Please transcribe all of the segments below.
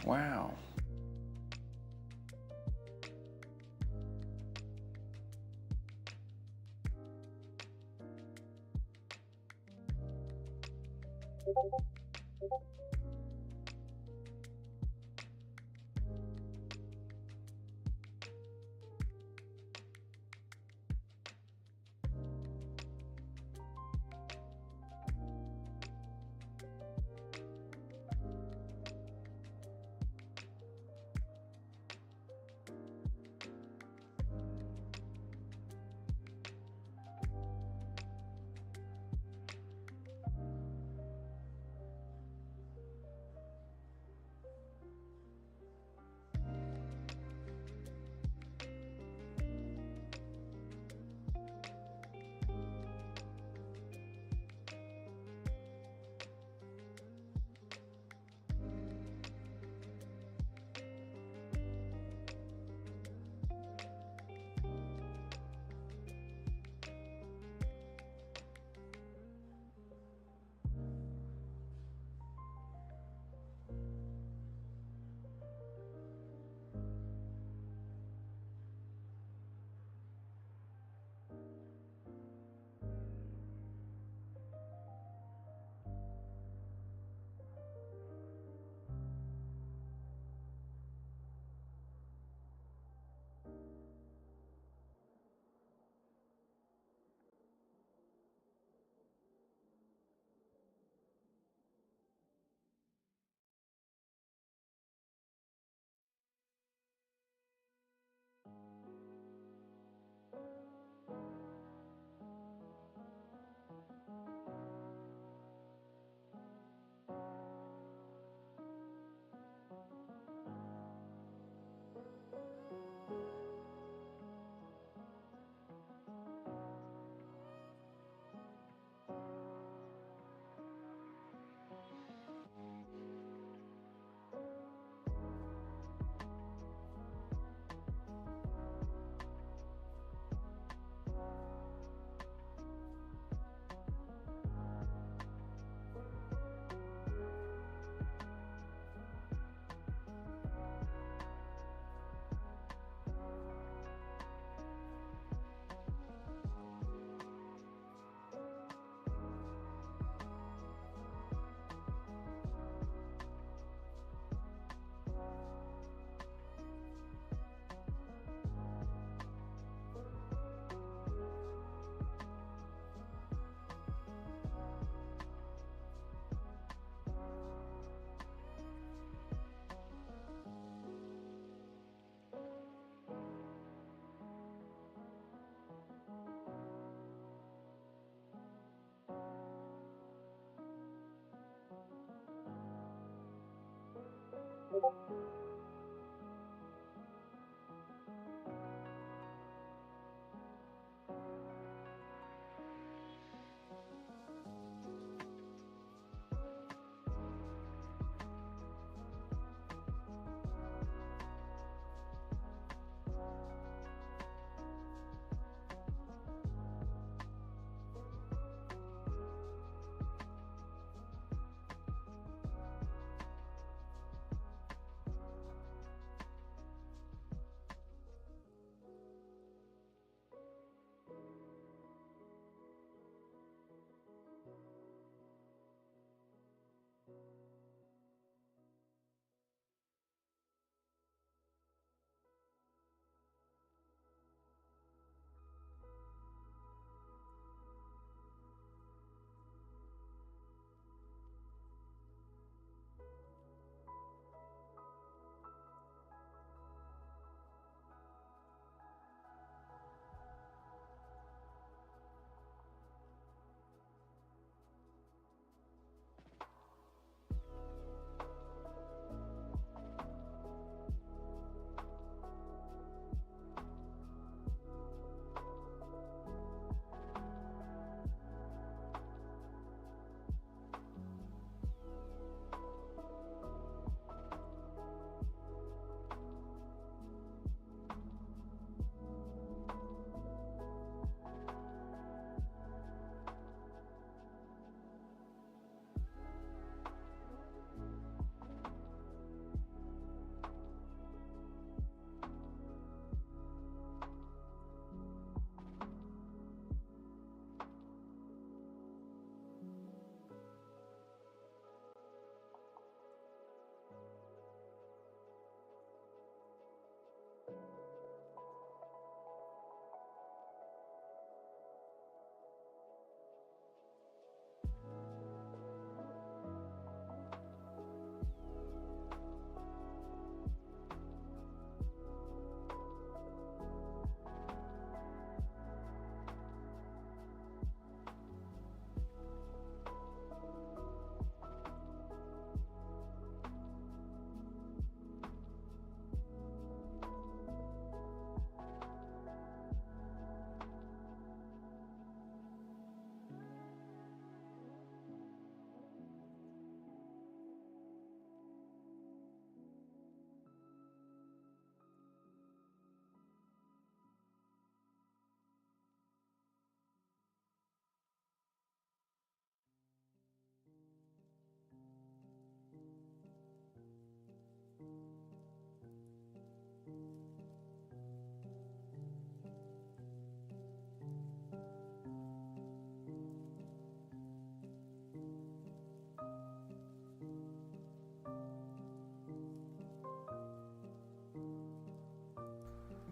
Wow.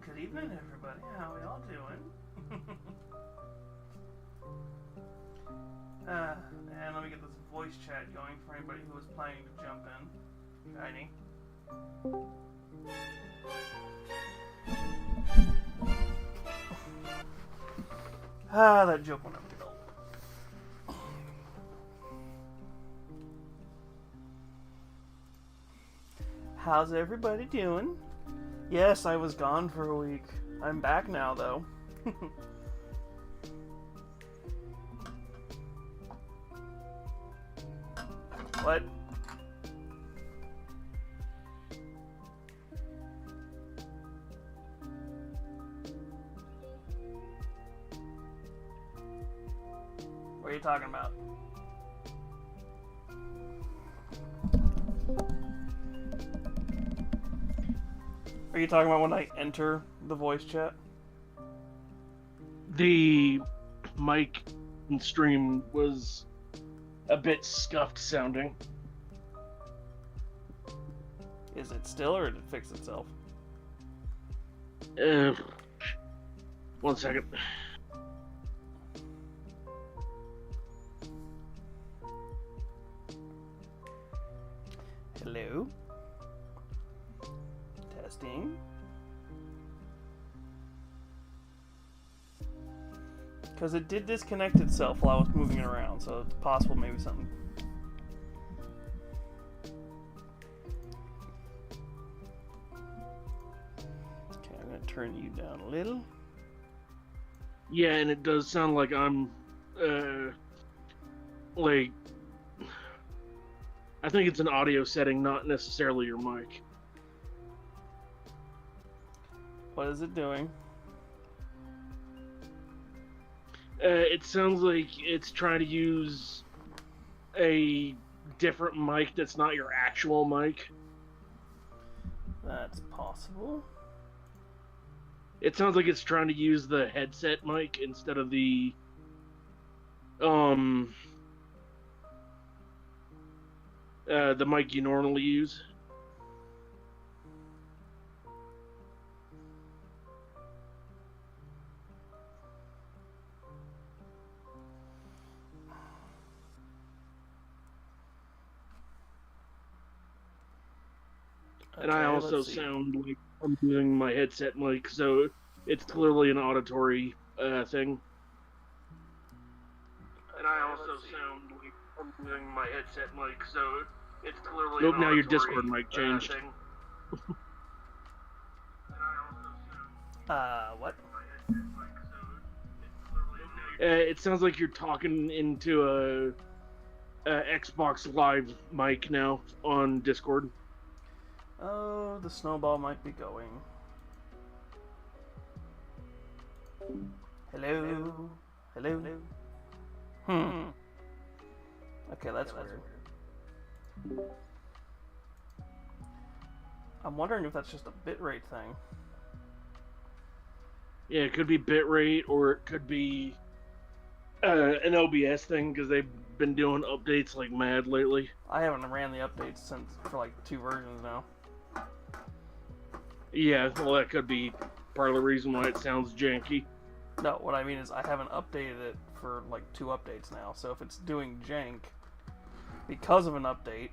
Good evening, everybody. How are y'all doing? And let me get this voice chat going for anybody who was planning to jump in. Shiny. That joke will never get old. How's everybody doing? Yes, I was gone for a week. I'm back now, though. What? What are you talking about? Are you talking about when I enter the voice chat? The mic and stream was a bit scuffed sounding. Is it still, or did it fix itself? One second. Hello? Testing. Because it did disconnect itself while I was moving it around, so it's possible maybe something. Okay, I'm going to turn you down a little. Yeah, and it does sound like I'm, like, I think it's an audio setting, not necessarily your mic. What is it doing? It sounds like it's trying to use a different mic that's not your actual mic. That's possible. It sounds like it's trying to use the headset mic instead of the mic you normally use. And I also sound like I'm using my headset mic, so it's clearly an auditory thing. And I also sound like I'm using my headset mic, so it's clearly Nope, an now auditory your Discord mic changed. thing. What? It sounds like you're talking into a Xbox Live mic now on Discord. Oh, the snowball might be going. Hello? Hello? Okay, that's weird. I'm wondering if that's just a bitrate thing. Yeah, it could be bitrate, or it could be an OBS thing, because they've been doing updates like mad lately. I haven't ran the updates for like 2 versions now. Yeah, well, that could be part of the reason why it sounds janky. No, what I mean is I haven't updated it for like 2 updates now, so if it's doing jank because of an update...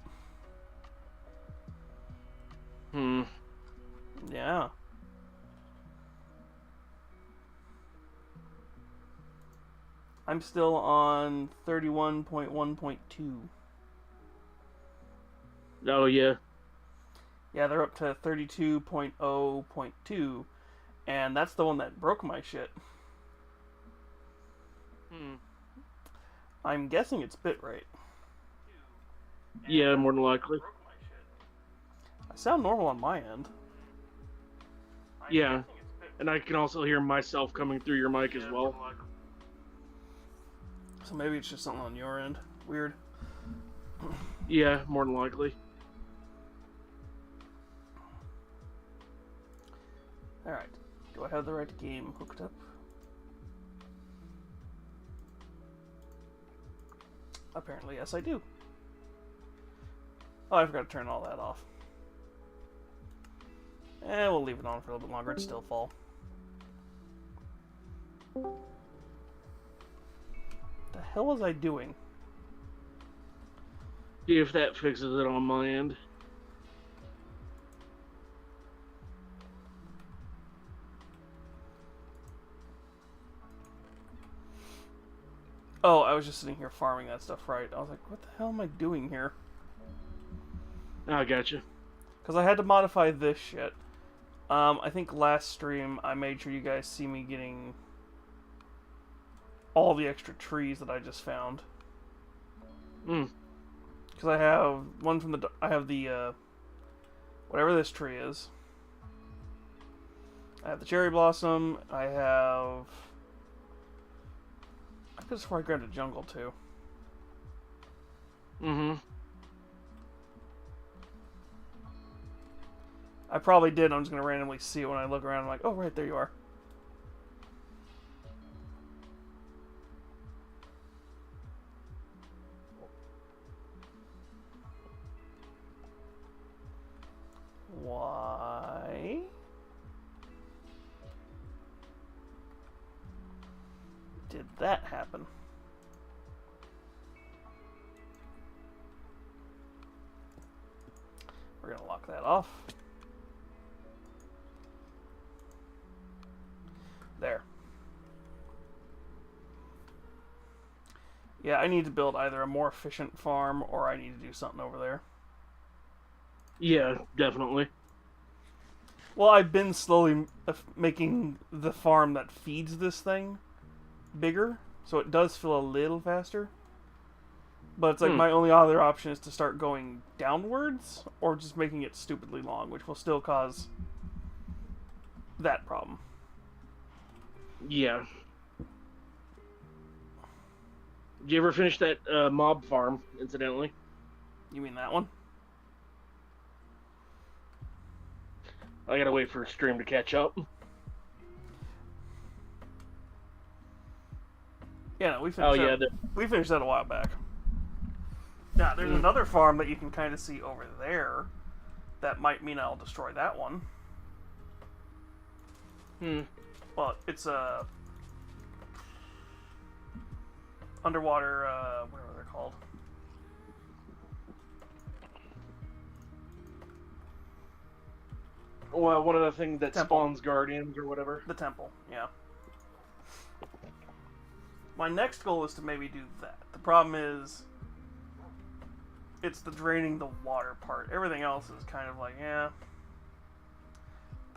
Yeah. I'm still on 31.1.2. Oh, yeah. Yeah, they're up to 32.0.2, and that's the one that broke my shit. I'm guessing it's bitrate. Yeah, more than likely. I sound normal on my end. Yeah, and I can also hear myself coming through your mic as well. So maybe it's just something on your end. Weird. Yeah, more than likely. Alright. Do I have the right game hooked up? Apparently, yes, I do. Oh, I forgot to turn all that off. We'll leave it on for a little bit longer. It's still fall. The hell was I doing? See if that fixes it on my end. Oh, I was just sitting here farming that stuff, right? I was like, what the hell am I doing here? I gotcha. Because I had to modify this shit. I think last stream I made sure you guys see me getting all the extra trees that I just found. Because I have one from the... I have the, whatever this tree is. I have the cherry blossom. I have... I could have sworn I grabbed a jungle, too. I probably did. I'm just going to randomly see it when I look around. I'm like, oh, right, there you are. Why? Did that happen? We're going to lock that off. There. Yeah, I need to build either a more efficient farm or I need to do something over there. Yeah, definitely. Well, I've been slowly making the farm that feeds this thing bigger, so it does feel a little faster. But it's like my only other option is to start going downwards or just making it stupidly long, which will still cause that problem. Yeah. Did you ever finish that mob farm, incidentally? You mean that one? I gotta wait for a stream to catch up. Yeah, no, we finished we finished that a while back. Now, there's another farm that you can kind of see over there. That might mean I'll destroy that one. Well, it's a underwater, what are they called? Well, one of the things that spawns guardians or whatever. The temple, yeah. My next goal is to maybe do that. The problem is, it's the draining the water part. Everything else is kind of like, yeah.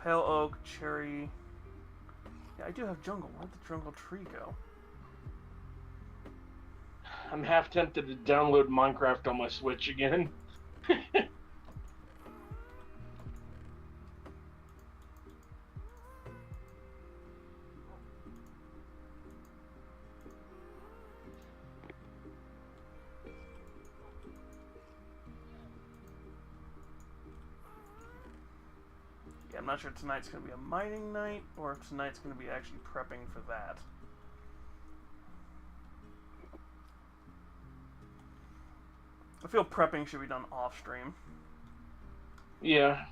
Pale oak, cherry. Yeah, I do have jungle. Where'd the jungle tree go? I'm half tempted to download Minecraft on my Switch again. I'm not sure if tonight's going to be a mining night, or if tonight's going to be actually prepping for that. I feel prepping should be done off-stream. Yeah.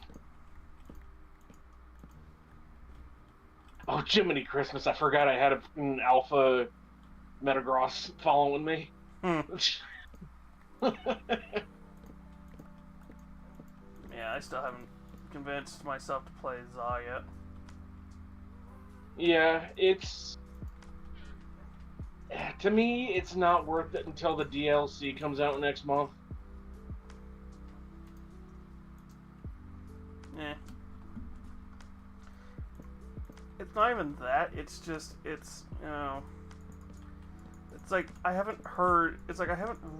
Oh, Jiminy Christmas, I forgot I had an alpha Metagross following me. Yeah, I still haven't convinced myself to play Za yet. Yeah, it's... To me, it's not worth it until the DLC comes out next month. Eh. It's not even that, it's just, it's, you know... It's like, I haven't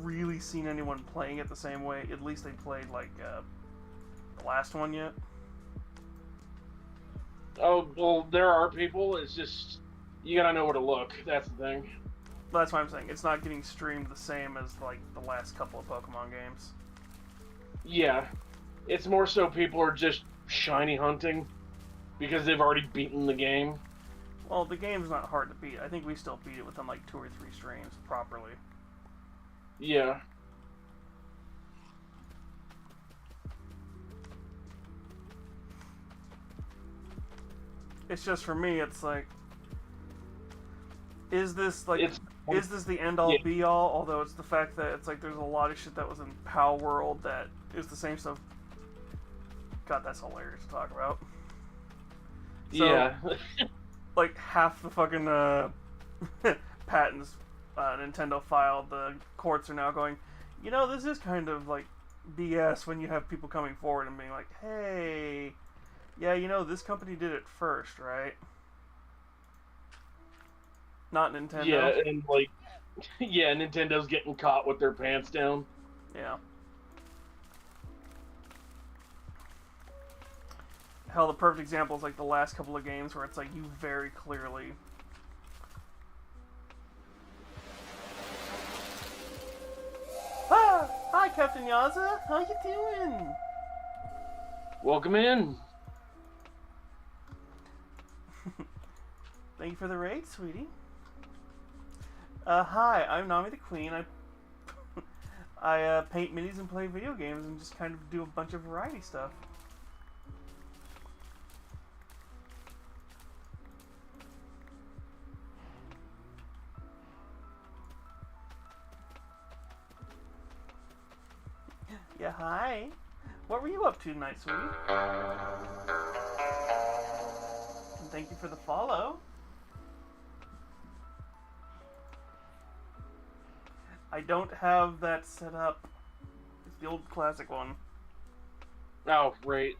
really seen anyone playing it the same way, at least they played, like, the last one yet. Oh, well, there are people, it's just, you gotta know where to look, that's the thing. That's why I'm saying, it's not getting streamed the same as, like, the last couple of Pokemon games. Yeah. It's more so people are just shiny hunting, because they've already beaten the game. Well, the game's not hard to beat. I think we still beat it within, like, 2 or 3 streams, properly. Yeah. It's just for me. It's like, is this like, It's is this the end all be all? Although it's the fact that it's like there's a lot of shit that was in PAL World that is the same stuff. God, that's hilarious to talk about. So, yeah. like half the fucking patents Nintendo filed, the courts are now going, you know, this is kind of like BS when you have people coming forward and being like, hey, yeah, you know, this company did it first, right? Not Nintendo. Yeah, and like, yeah, Nintendo's getting caught with their pants down. Yeah. Hell, the perfect example is like the last couple of games where it's like you very clearly. Ah! Hi, Captain Yaza. How you doing? Welcome in. Thank you for the raid, sweetie. Hi, I'm Nami the Queen. I paint minis and play video games and just kind of do a bunch of variety stuff. Yeah, hi. What were you up to tonight, sweetie? And thank you for the follow. I don't have that set up. It's the old classic one. Oh, right.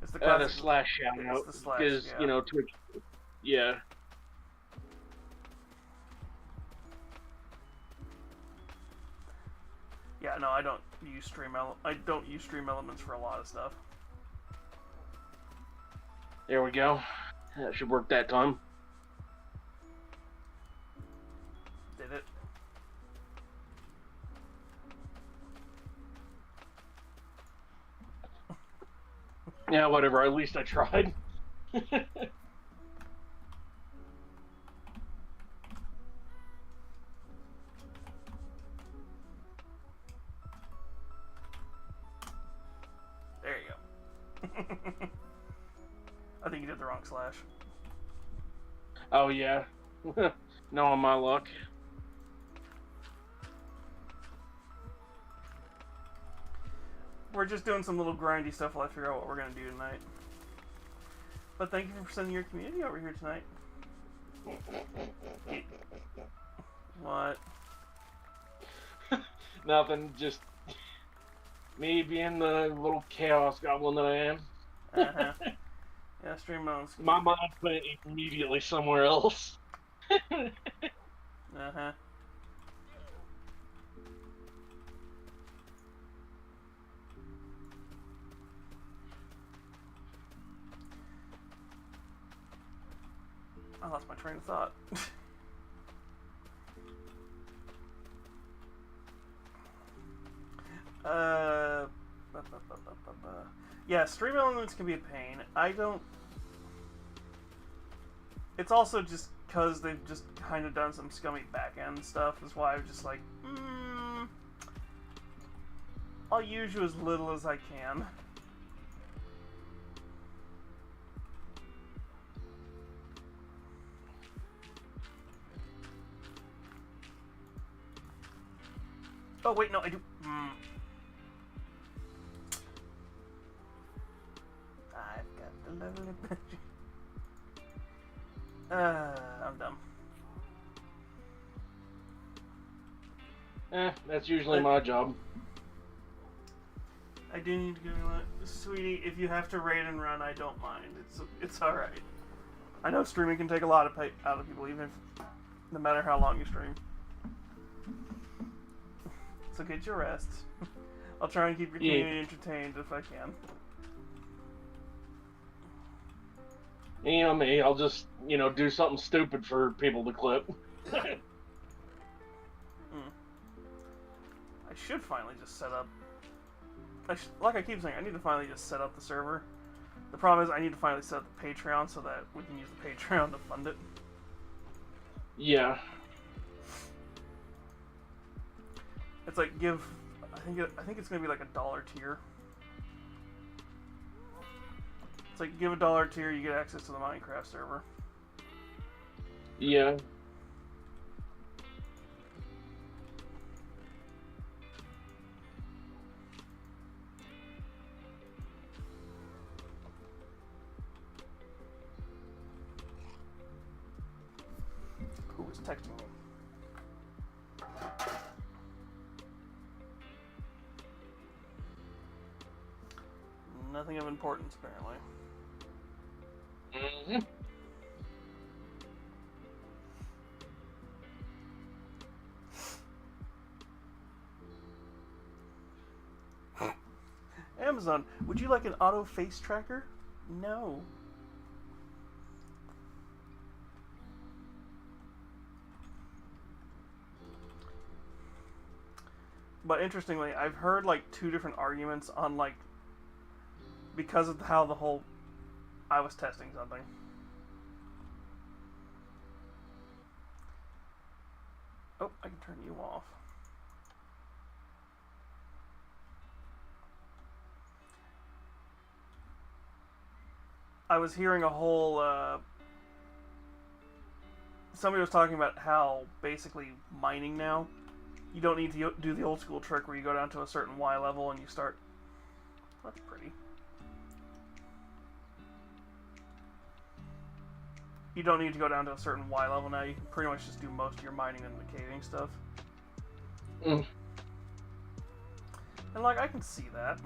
It's the The classic. slash shout out. Because, yeah. you know, Twitch. Yeah. Yeah, no, I don't use Stream Elements for a lot of stuff. There we go. That should work that time. Did it? Yeah, whatever. At least I tried. There you go. I think you did the wrong slash. Oh, yeah. No on my luck. We're just doing some little grindy stuff while I figure out what we're going to do tonight. But thank you for sending your community over here tonight. What? Nothing, just me being the little chaos goblin that I am. Uh-huh. Yeah, Stream Elements. My mind went immediately somewhere else. Uh-huh. I lost my train of thought. Yeah, Stream Elements can be a pain. I don't... It's also just because they've just kind of done some scummy back-end stuff is why I'm just like, I'll use you as little as I can. Oh, wait, no, I do... I've got the lovely picture. I'm dumb. That's usually my job. I do need to go, sweetie, if you have to raid and run, I don't mind. It's alright. I know streaming can take a lot out of people, even if, no matter how long you stream. So get your rest. I'll try and keep your community entertained if I can. You know me, I'll just, do something stupid for people to clip. I should finally just set up... like I keep saying, I need to finally just set up the server. The problem is I need to finally set up the Patreon so that we can use the Patreon to fund it. Yeah. It's like I think it's gonna be like $1 tier. It's like give $1 tier, you get access to the Minecraft server. Yeah. Who was texting me? Nothing of importance, apparently. Mm-hmm. Amazon, would you like an auto face tracker? No. But interestingly, I've heard like 2 different arguments on like because of how the whole I was testing something. Oh, I can turn you off. I was hearing a whole somebody was talking about how basically mining now, you don't need to do the old school trick where you go down to a certain Y level and you start. That's pretty. You don't need to go down to a certain Y level now. You can pretty much just do most of your mining and the caving stuff. Mm. And like, I can see that.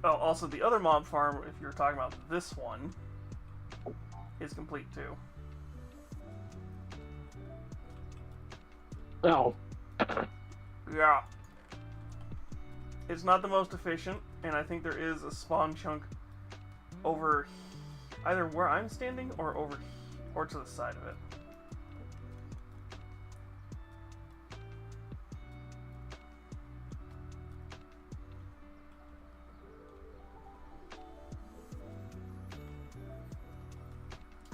Oh, also the other mob farm, if you're talking about this one, is complete too. Oh. Yeah. It's not the most efficient, and I think there is a spawn chunk over either where I'm standing or or to the side of it.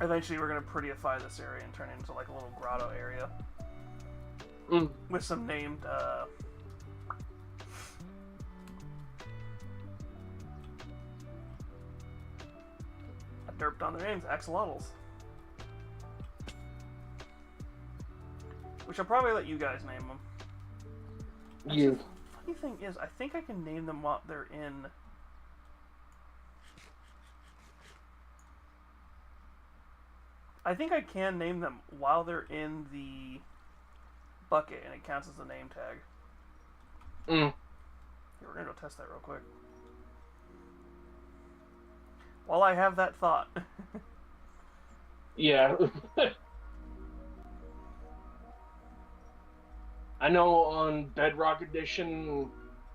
Eventually we're going to prettyify this area and turn it into like a little grotto area. Mm. With some named, I derped on their names, axolotls. Which I'll probably let you guys name them. You. The funny thing is, I think I can name them while they're in... I think I can name them while they're in the bucket, and it counts as a name tag. Mm. Here, we're gonna go test that real quick. While I have that thought. Yeah. I know on Bedrock Edition,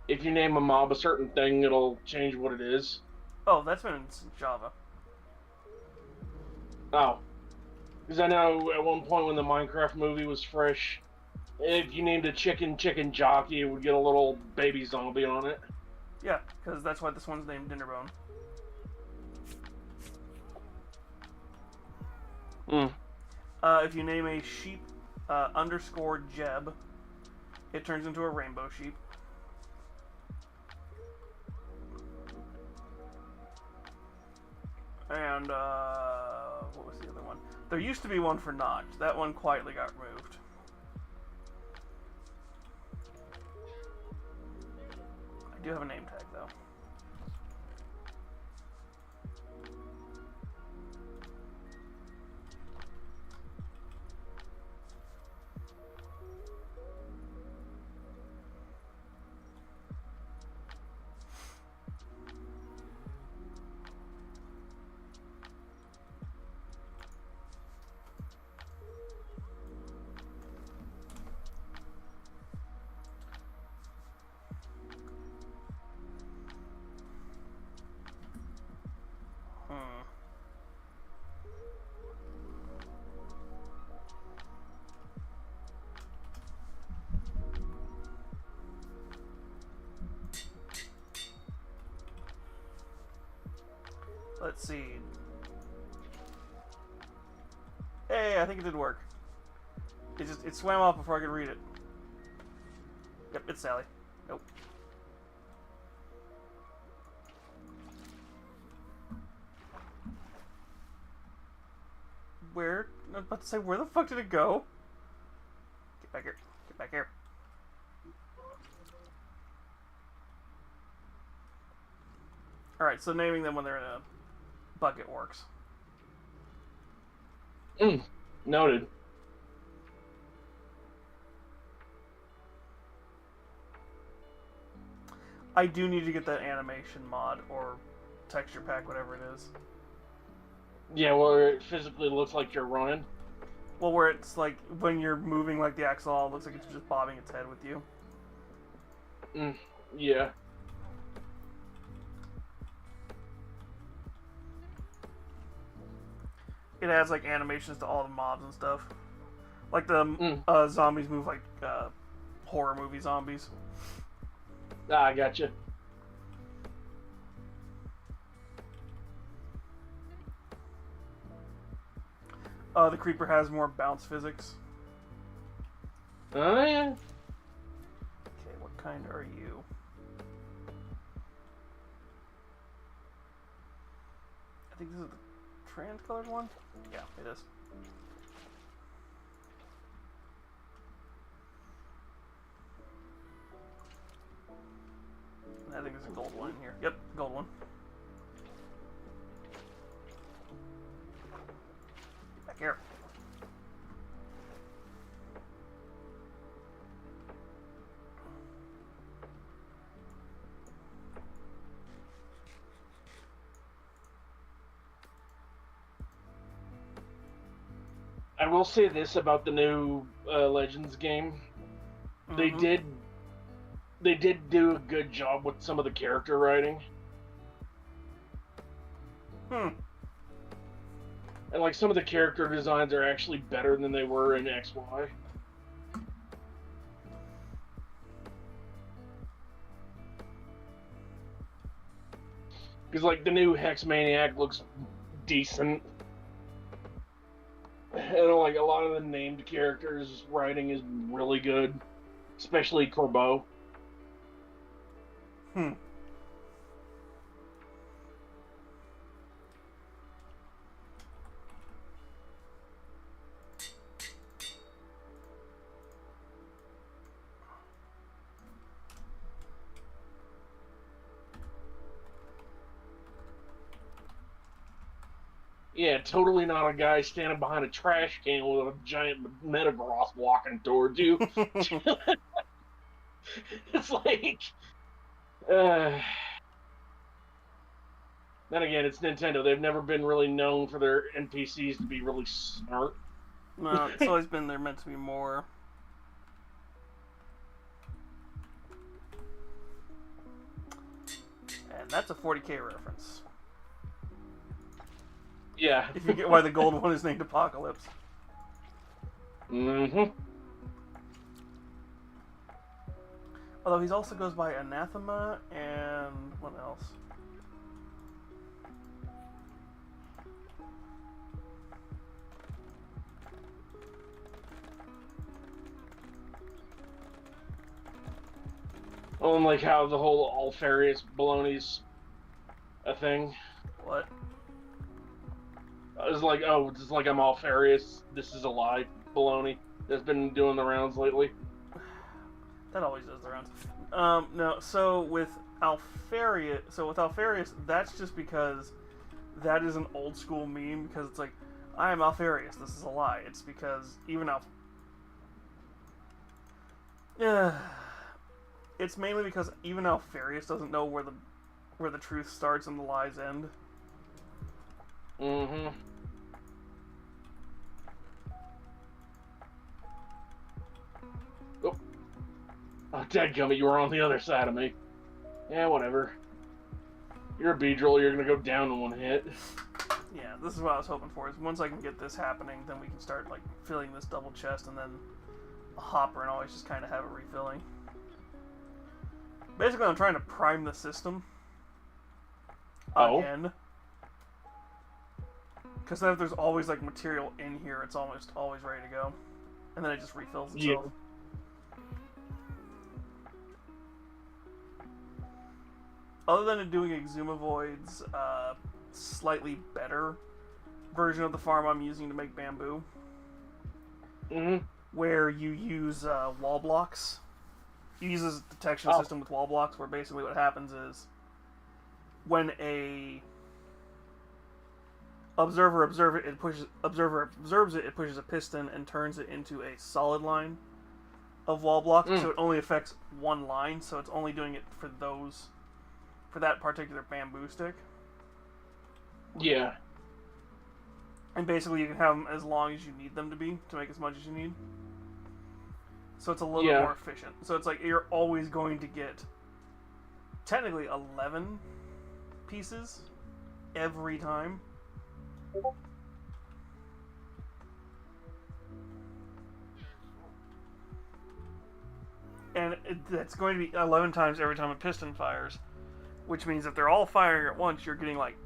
if you name a mob a certain thing, it'll change what it is. Oh, that's been in Java. Oh. Because I know at one point when the Minecraft movie was fresh, if you named a chicken jockey, it would get a little baby zombie on it. Yeah, because that's why this one's named Dinnerbone. Mm. If you name a sheep underscore Jeb, it turns into a rainbow sheep. And what was the other one? There used to be one for Notch. That one quietly got removed. I do have a name tag though. Let's see. Okay, I think it did work. It swam off before I could read it. Yep, it's Sally. Nope. Where? I was about to say, where the fuck did it go? Get back here. Get back here. Alright, so naming them when they're in a bucket works. Noted. I do need to get that animation mod or texture pack, whatever it is. Yeah, where it physically looks like you're running. Well, where it's like when you're moving like the axle, it looks like it's just bobbing its head with you. Yeah. It adds like animations to all the mobs and stuff. Like the zombies move like horror movie zombies. Ah, I gotcha. The creeper has more bounce physics. Oh, yeah. Okay, what kind are you? I think this is the trans-colored one? Yeah, it is. I think there's a gold one here. Yep, gold one. Get back here. I will say this about the new Legends game. They did do a good job with some of the character writing. And like some of the character designs are actually better than they were in XY. Because like the new Hex Maniac looks decent. And like a lot of the named characters' writing is really good, especially Corbeau. Yeah, totally not a guy standing behind a trash can with a giant Metagross walking towards you. It's like... then again, it's Nintendo. They've never been really known for their NPCs to be really smart. No, it's always been they're meant to be more... And that's a 40K reference. Yeah. If you get why the gold one is named Apocalypse. Although he also goes by Anathema and what else? Oh, and like how the whole Alfarius baloney's a thing. What? I was like, oh, it's like I'm Alfarius. This is a lie. Baloney. That's been doing the rounds lately. That always does the rounds. No, so with Alfarius, that's just because that is an old school meme, because it's like, I am Alfarius, this is a lie. It's because even it's mainly because even Alfarius doesn't know where the truth starts and the lies end. Oh, dadgummit, you were on the other side of me. Yeah, whatever. You're a Beedrill, you're gonna go down in one hit. Yeah, this is what I was hoping for, is once I can get this happening, then we can start, like, filling this double chest, and then a hopper, and always just kind of have it refilling. Basically, I'm trying to prime the system. Again. Because then if there's always like material in here, it's almost always ready to go, and then it just refills itself. Yeah. Other than doing Exumavoid's slightly better version of the farm I'm using to make bamboo, where you use wall blocks. You use a detection system with wall blocks, where basically what happens is when a observer observes it, it pushes a piston and turns it into a solid line of wall blocks. So it only affects one line, so it's only doing it for that particular bamboo stick. Yeah. And basically you can have them as long as you need them to be, to make as much as you need. So it's a little bit more efficient. So it's like you're always going to get technically 11 pieces every time. And that's going to be 11 times every time a piston fires. Which means if they're all firing at once, you're getting like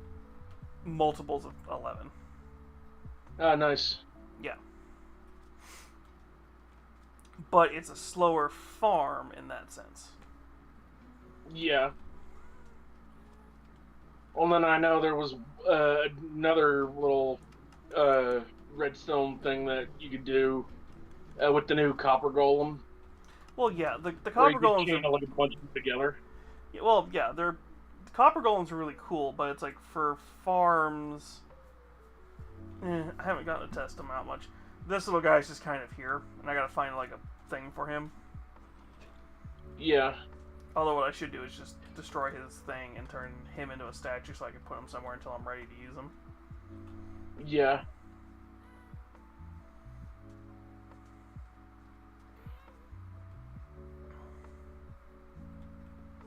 multiples of 11. Ah, nice. Yeah. But it's a slower farm in that sense. Yeah. Well, then I know there was another little redstone thing that you could do with the new copper golem. Well, yeah, the copper golems are like a bunch of them together. Yeah, well, yeah, the copper golems are really cool, but it's like for farms. I haven't gotten to test them out much. This little guy's just kind of here, and I gotta find like a thing for him. Yeah. Although what I should do is just destroy his thing and turn him into a statue so I can put him somewhere until I'm ready to use him. Yeah.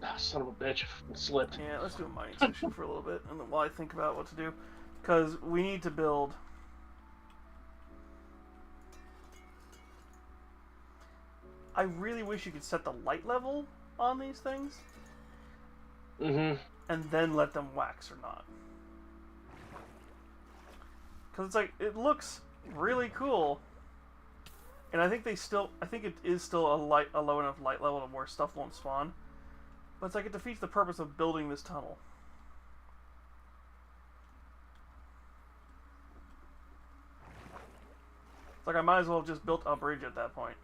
Ah, son of a bitch, I slipped. Yeah, let's do a mining session for a little bit, and then while I think about what to do. Because we need to build... I really wish you could set the light level on these things. And then let them wax or not. Because it's like, it looks really cool. And I think it is still a low enough light level to where stuff won't spawn. But it's like, it defeats the purpose of building this tunnel. It's like, I might as well have just built a bridge at that point.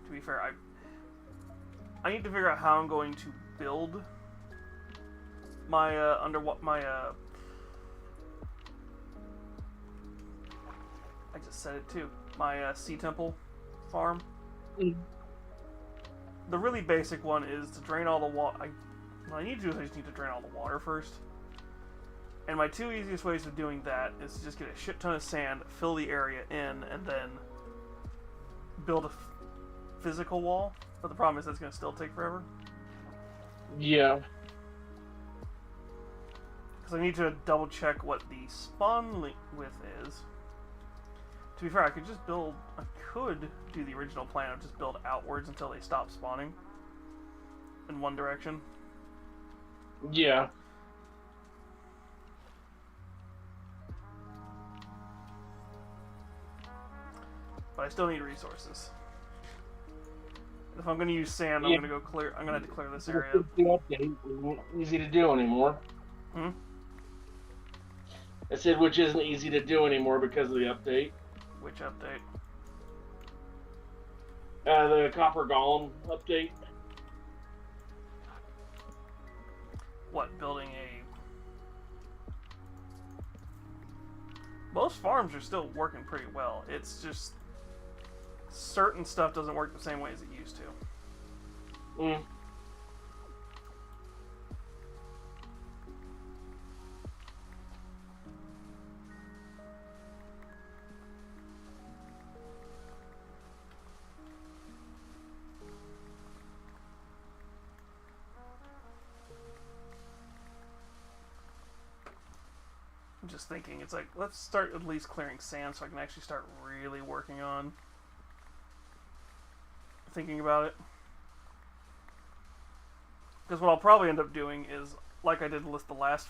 To be fair, I need to figure out how I'm going to build my I just said it too. My sea temple farm. The really basic one is to drain all the water. What I need to do is I just need to drain all the water first. And my two easiest ways of doing that is to just get a shit ton of sand, fill the area in, and then build a physical wall. But the problem is that's going to still take forever. Yeah. Because I need to double check what the spawn width is. To be fair, I could do the original plan of just build outwards until they stop spawning in one direction. Yeah. But I still need resources. If I'm going to use sand, I'm going to have to clear this area. Easy to do anymore. I said, which isn't easy to do anymore because of the update. Which update? The Copper Golem update. What, building a... Most farms are still working pretty well. It's just... certain stuff doesn't work the same way as it used to. I'm just thinking, it's like, let's start at least clearing sand so I can actually start really working on thinking about it. Because what I'll probably end up doing is, like I did with the last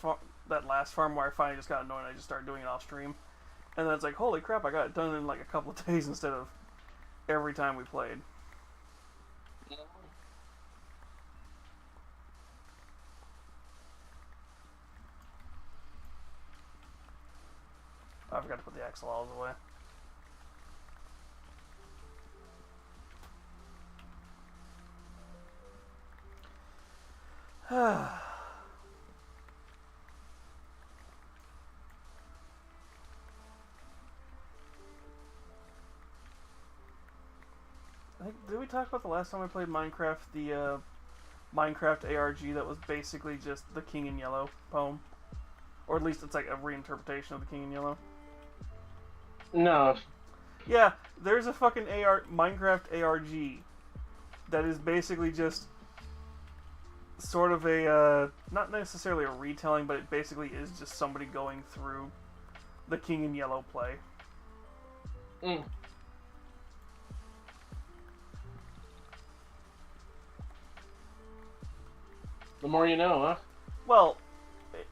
that last farm where I finally just got annoyed and I just started doing it off stream. And then it's like, holy crap, I got it done in like a couple of days instead of every time we played. I forgot to put the axolotls away. Did we talk about the last time we played Minecraft, the Minecraft ARG that was basically just the King in Yellow poem? Or at least it's like a reinterpretation of the King in Yellow? No. Yeah, there's a fucking Minecraft ARG that is basically just sort of a, not necessarily a retelling, but it basically is just somebody going through the King in Yellow play. Mm. The more you know, huh? Well,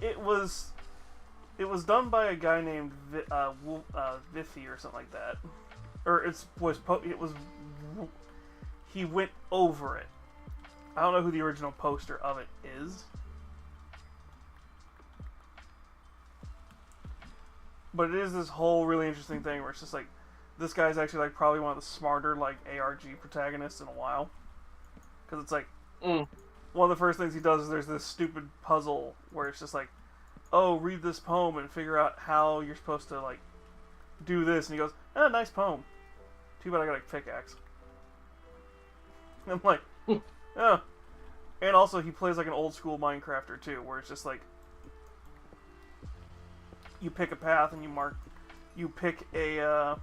it was done by a guy named Viffy or something like that, or he went over it. I don't know who the original poster of it is, but it is this whole really interesting thing where it's just like this guy's actually like probably one of the smarter like ARG protagonists in a while, because it's like. One of the first things he does is there's this stupid puzzle where it's just like, oh, read this poem and figure out how you're supposed to, like, do this. And he goes, nice poem. Too bad I got a pickaxe. I'm like, oh. And also, he plays like an old school Minecrafter, too, where it's just like, you pick a path and you pick a,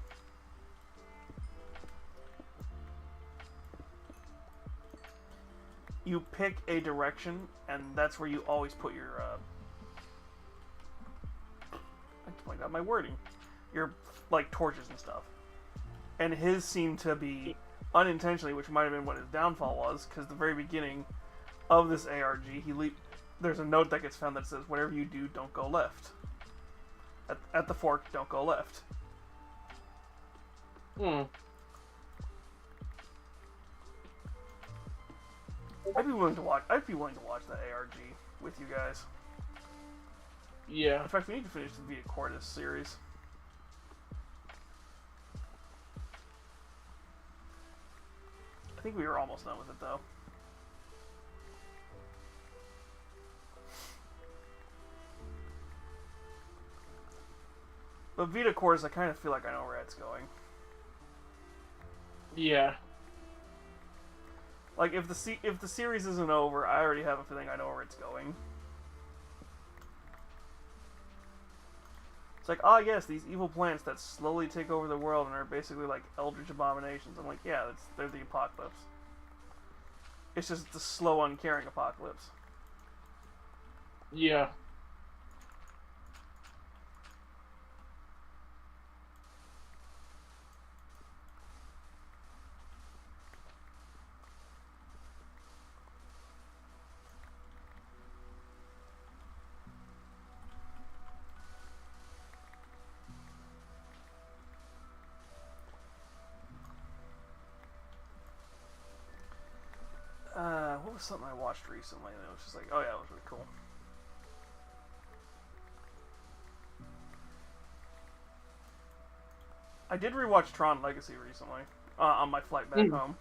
you pick a direction, and that's where you always put your, I point out my wording, your, like, torches and stuff. And his seemed to be, unintentionally, which might have been what his downfall was, because the very beginning of this ARG, there's a note that gets found that says, whatever you do, don't go left. At the fork, don't go left. I'd be willing to watch the ARG with you guys. Yeah. In fact, we need to finish the Vita Cordis series. I think we were almost done with it, though. But Vita Cordis, I kind of feel like I know where it's going. Yeah. Like, if the series isn't over, I already have a feeling I know where it's going. It's like, oh yes, these evil plants that slowly take over the world and are basically like eldritch abominations. I'm like, yeah, they're the apocalypse. It's just the slow, uncaring apocalypse. Yeah. What was something I watched recently that was just like, oh yeah, it was really cool. I did rewatch Tron Legacy recently, on my flight back home.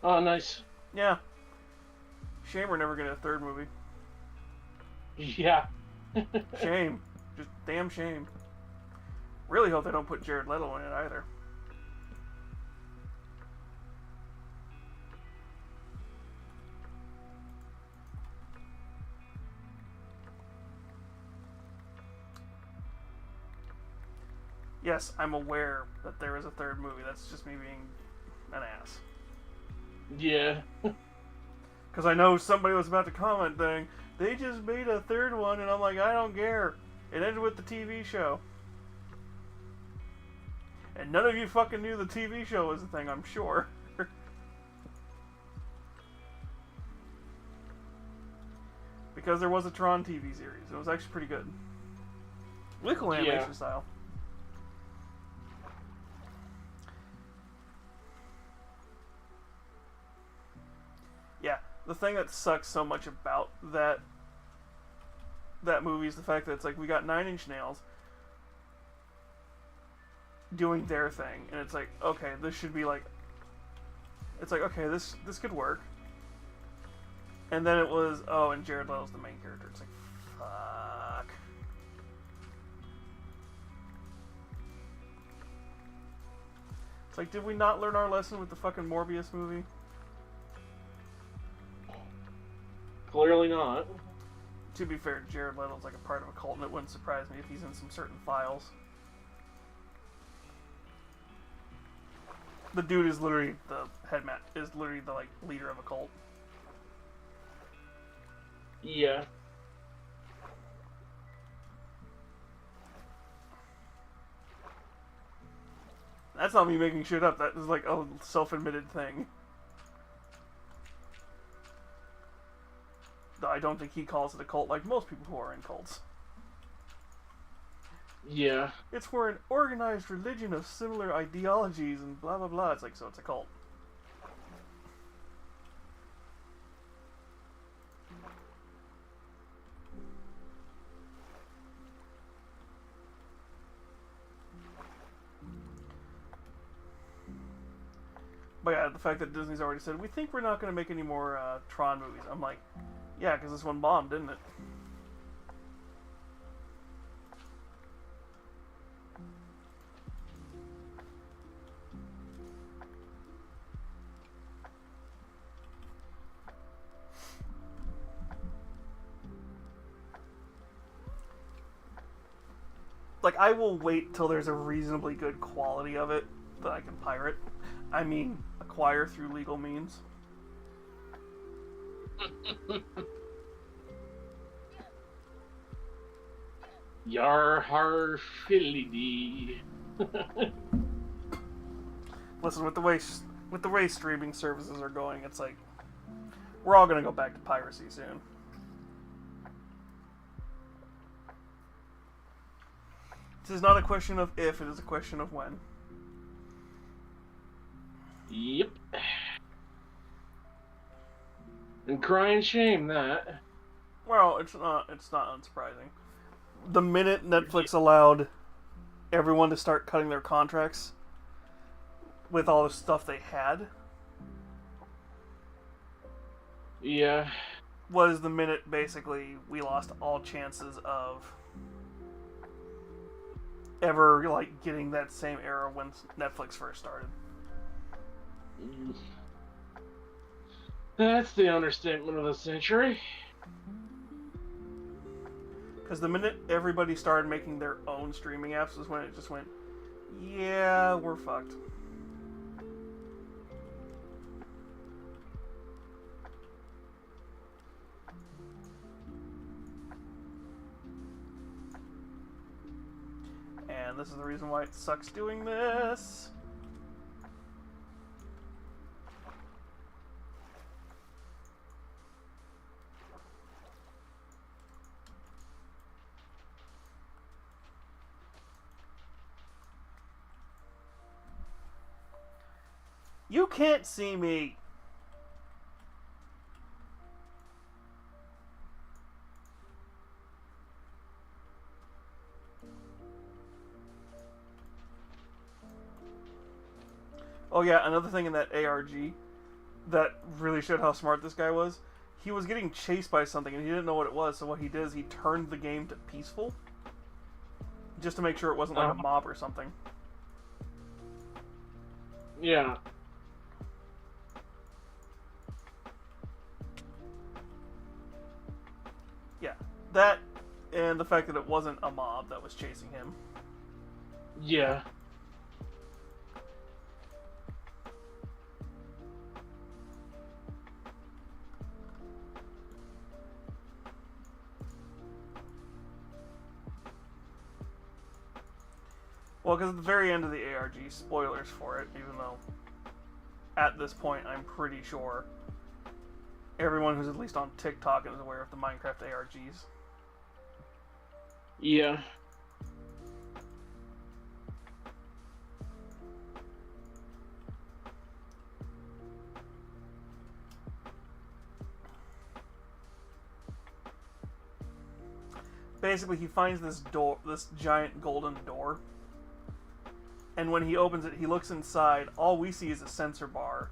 Oh, nice. Yeah. Shame we're never getting a third movie. Yeah. Shame. Just damn shame. Really hope they don't put Jared Leto in it either. Yes, I'm aware that there is a third movie. That's just me being an ass. Yeah. Because I know somebody was about to comment saying, they just made a third one, and I'm like, I don't care. It ended with the TV show. And none of you fucking knew the TV show was a thing, I'm sure. because there was a Tron TV series. It was actually pretty good. Really cool animation style. Yeah, the thing that sucks so much about that movie is the fact that it's like we got Nine Inch Nails doing their thing, and it's like, okay, this should be like, it's like, okay, this could work. And then it was, oh, and Jared Leto's the main character. It's like, fuck. It's like, did we not learn our lesson with the fucking Morbius movie? Clearly not. To be fair, Jared Leto's like a part of a cult, and it wouldn't surprise me if he's in some certain files. The dude is literally the is literally the like leader of a cult. Yeah. That's not me making shit up. That is like a self-admitted thing. Though I don't think he calls it a cult like most people who are in cults. Yeah. It's for an organized religion of similar ideologies and blah blah blah. It's like, so it's a cult. But yeah, the fact that Disney's already said, we think we're not going to make any more Tron movies. I'm like, yeah, because this one bombed, didn't it? Like, I will wait till there's a reasonably good quality of it that I can pirate. I mean, acquire through legal means. Yar har filly. Listen, with the way streaming services are going, it's like we're all gonna go back to piracy soon. This is not a question of if; it is a question of when. Yep. And crying shame that. Well, it's not unsurprising. The minute Netflix allowed everyone to start cutting their contracts with all the stuff they had, yeah, was the minute basically we lost all chances of ever like getting that same era when Netflix first started. That's the understatement of the century. Because the minute everybody started making their own streaming apps is when it just went, yeah, we're fucked. And this is the reason why it sucks doing this. You can't see me. Oh yeah, another thing in that ARG that really showed how smart this guy was. He was getting chased by something and he didn't know what it was, so what he did is he turned the game to peaceful. Just to make sure it wasn't like a mob or something. Yeah. Yeah, that and the fact that it wasn't a mob that was chasing him. Yeah. Well, because at the very end of the ARG, spoilers for it, even though at this point I'm pretty sure everyone who's at least on TikTok is aware of the Minecraft ARGs. Yeah. Basically, he finds this door, this giant golden door, and when he opens it, he looks inside. All we see is a sensor bar,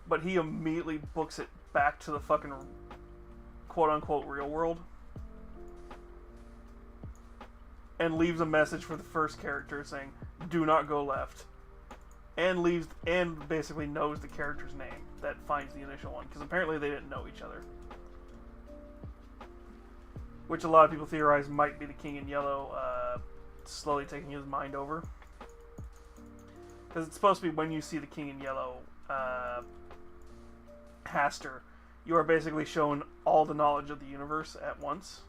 but he immediately books it back to the fucking quote-unquote real world, and leaves a message for the first character saying, "Do not go left," and leaves and basically knows the character's name that finds the initial one, because apparently they didn't know each other. Which a lot of people theorize might be the King in Yellow slowly taking his mind over. Because it's supposed to be when you see the King in Yellow Haster, you are basically shown all the knowledge of the universe at once.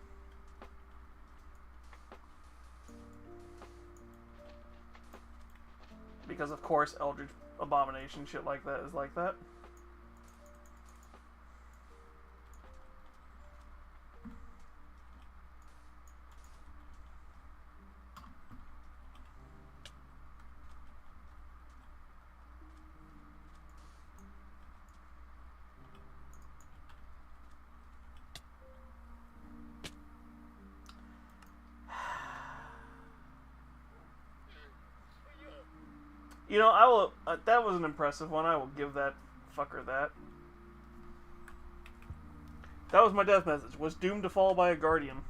Because of course Eldritch Abomination shit like that is like that. You know, I will. That was an impressive one. I will give that fucker that. That was my death message. Was doomed to fall by a guardian.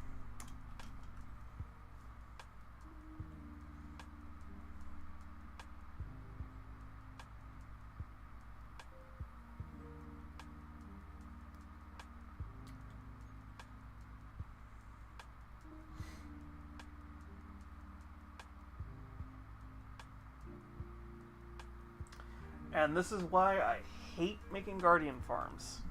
And this is why I hate making guardian farms.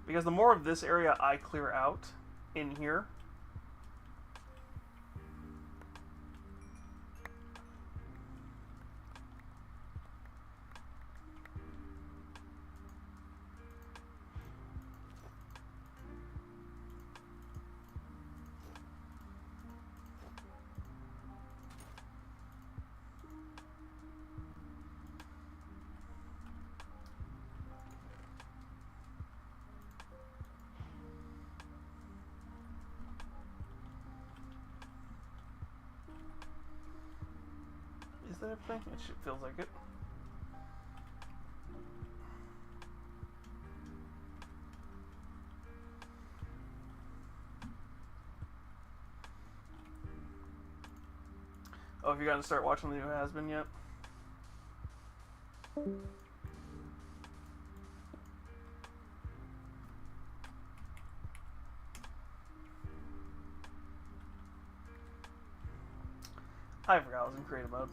Because the more of this area I clear out in here, is that everything? It feels like it. Oh, have you gotten to start watching the new Has-Been yet? I forgot I was in creative mode.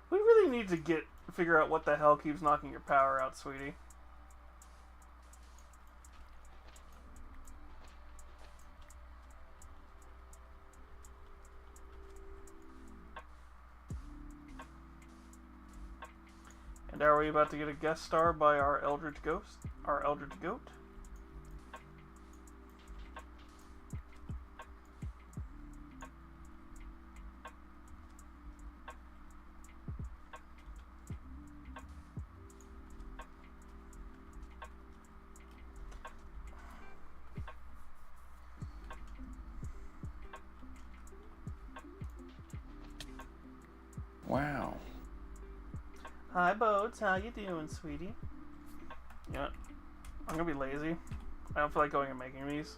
We really need to figure out what the hell keeps knocking your power out, sweetie. And are we about to get a guest star by our Eldritch Ghost? Our Eldritch Goat? Wow. Hi, Boats. How you doing, sweetie? You know what? I'm gonna be lazy. I don't feel like going and making these.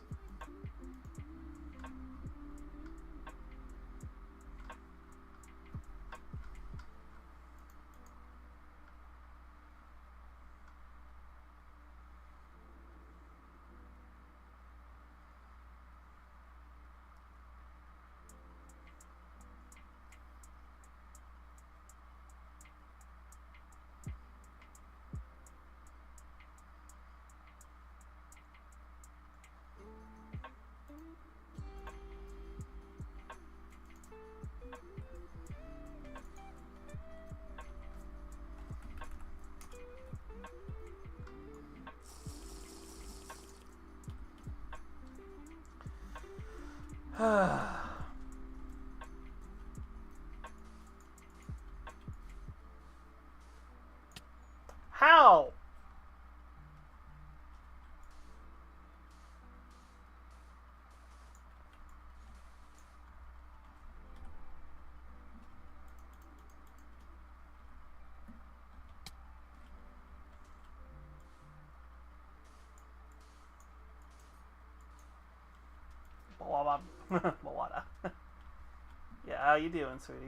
How? Moana. Yeah, how you doing, sweetie?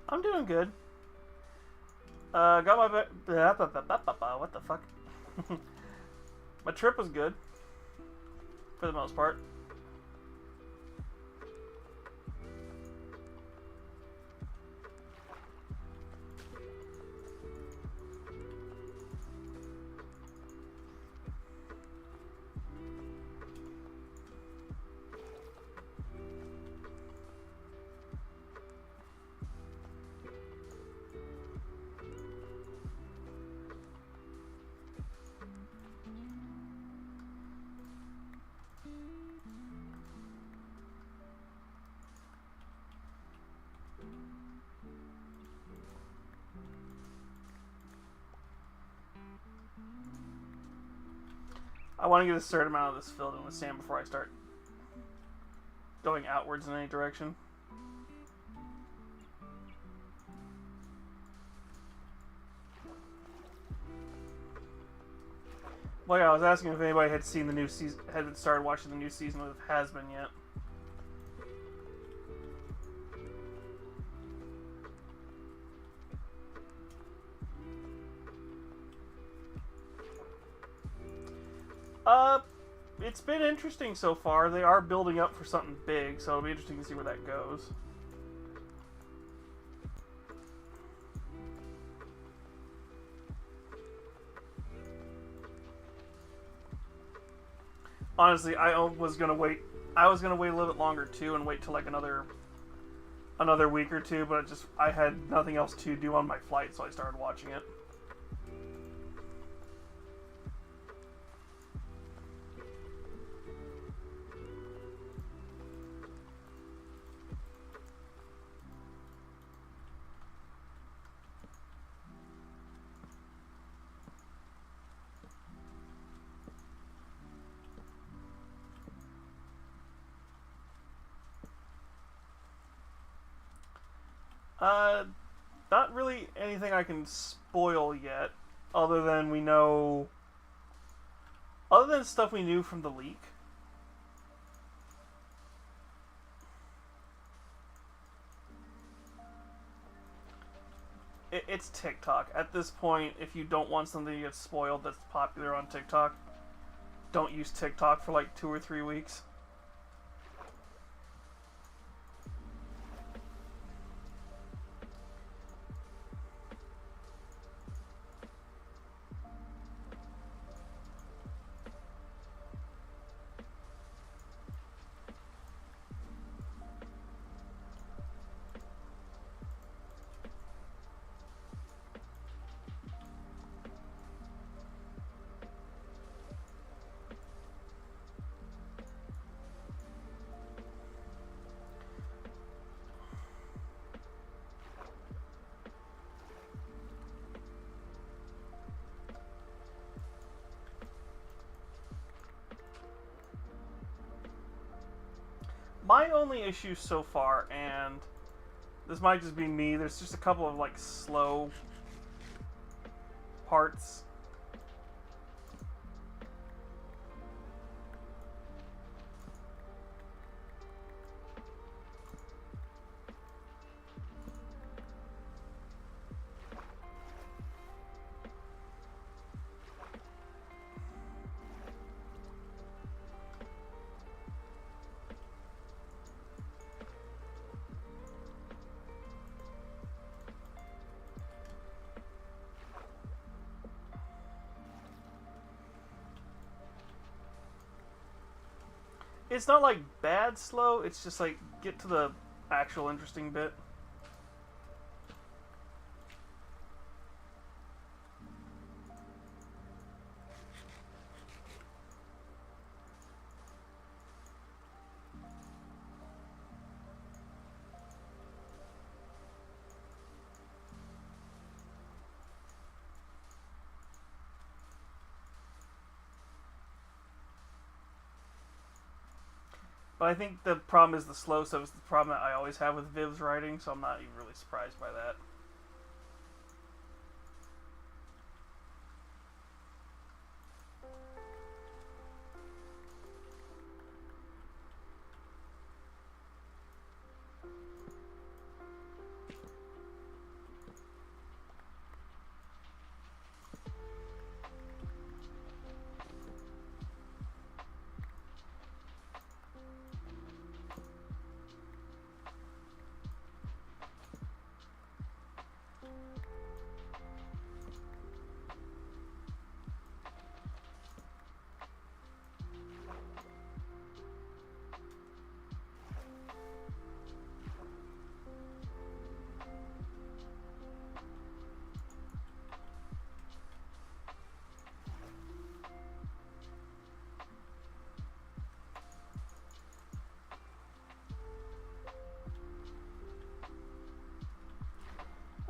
I'm doing good. Got my what the fuck? My trip was good for the most part. I want to get a certain amount of this filled in with sand before I start going outwards in any direction. Well, yeah, I was asking if anybody had seen the new season, had started watching the new season of Has Been yet. It's been interesting so far. They are building up for something big, so it'll be interesting to see where that goes. Honestly, I was gonna wait. I was gonna wait a little bit longer too, and wait till like another week or two. But I had nothing else to do on my flight, so I started watching it. Not really anything I can spoil yet, other than we know, other than stuff we knew from the leak. It's TikTok. At this point, if you don't want something to get spoiled that's popular on TikTok, don't use TikTok for like 2 or 3 weeks. My only issue so far, and this might just be me, there's just a couple of like slow parts. It's not like bad slow, it's just like get to the actual interesting bit. But I think the problem is the slow stuff is the problem that I always have with Viv's writing, so I'm not even really surprised by that.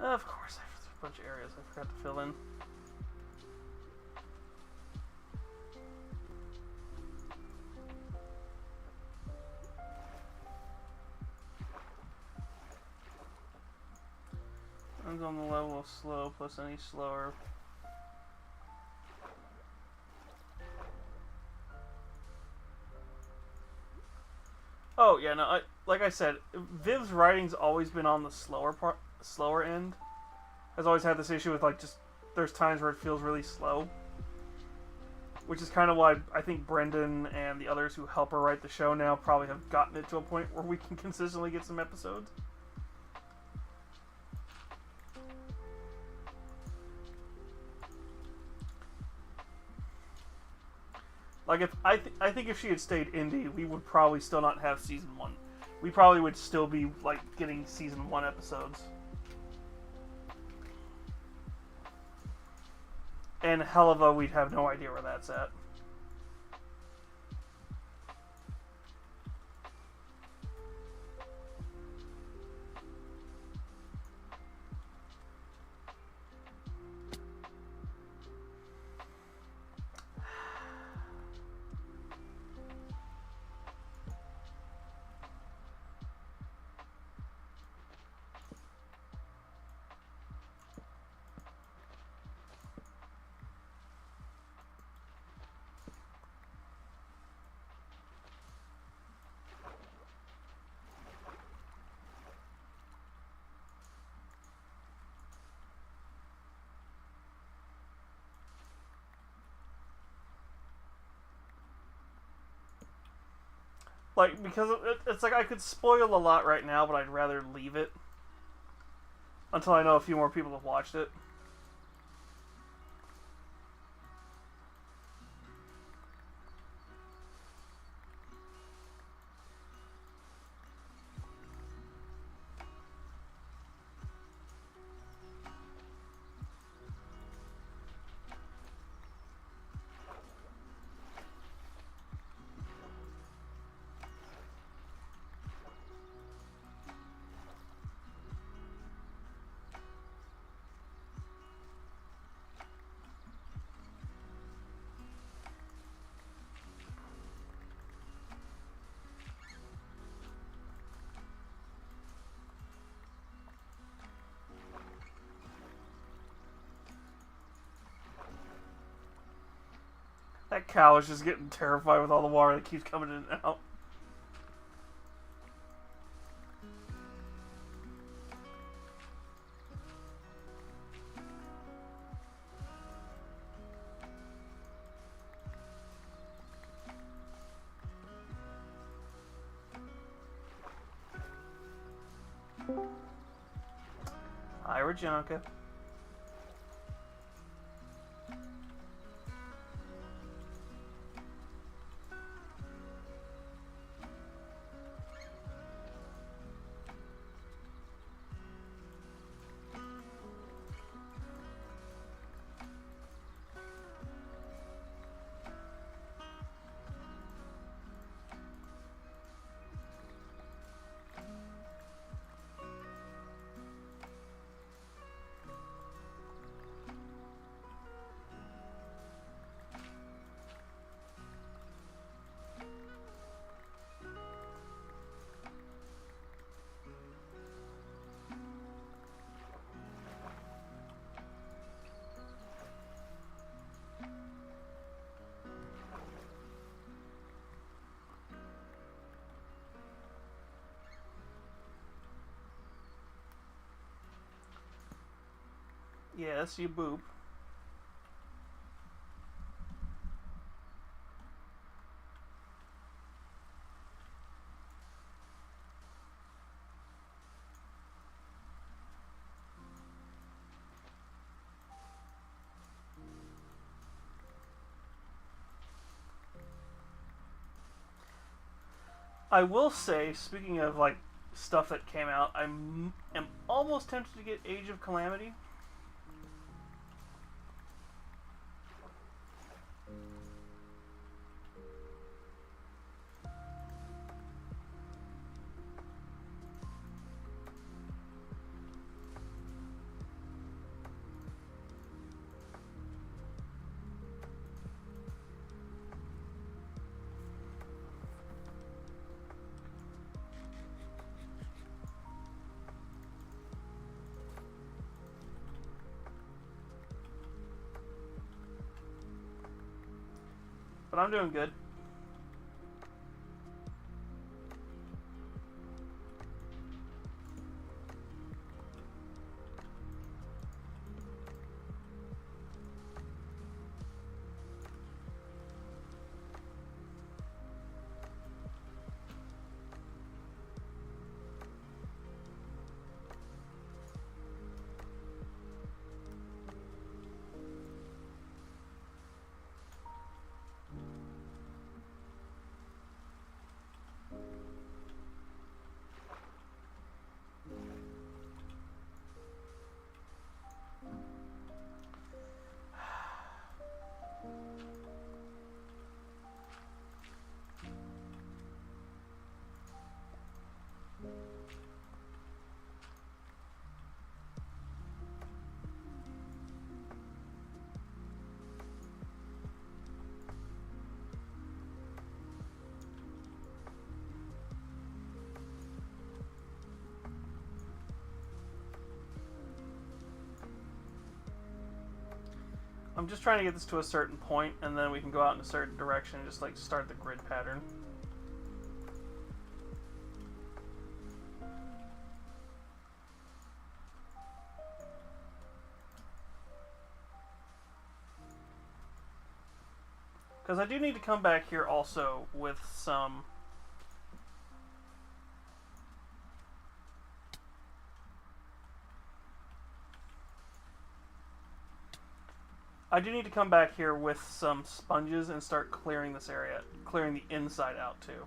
Of course, I have a bunch of areas I forgot to fill in. Depends on the level of slow plus any slower. Oh yeah, no. Like I said, Viv's writing's always been on the slower end. Has always had this issue with like just there's times where it feels really slow, which is kind of why I think Brendan and the others who help her write the show now probably have gotten it to a point where we can consistently get some episodes. Like if I think if she had stayed indie, we would probably still not have season 1. We probably would still be like getting season 1 episodes. And Helva, we'd have no idea where that's at. Like, because it's like I could spoil a lot right now, but I'd rather leave it until I know a few more people have watched it. That cow is just getting terrified with all the water that keeps coming in and out. Hi, Rajanka. Yes, you boop. I will say, speaking of like stuff that came out, I am almost tempted to get Age of Calamity. But I'm doing good. I'm just trying to get this to a certain point, and then we can go out in a certain direction and just like start the grid pattern. Because I do need to come back here also with some... I do need to come back here with some sponges and start clearing this area, clearing the inside out too.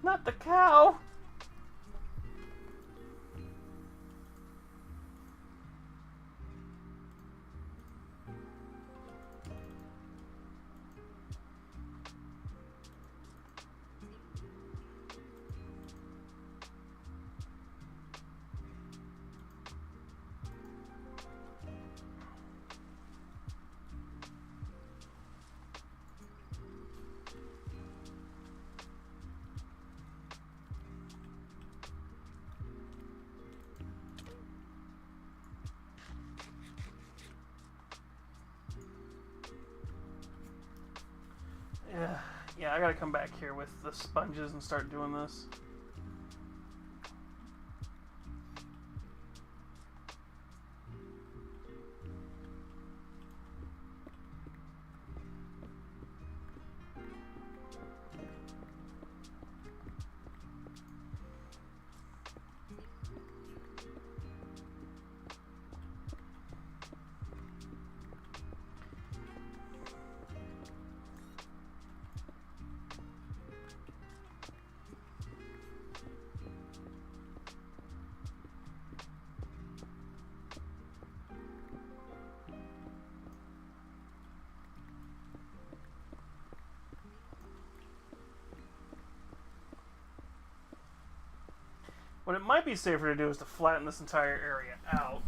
Not the cow! Yeah, I gotta come back here with the sponges and start doing this. What it might be safer to do is to flatten this entire area out.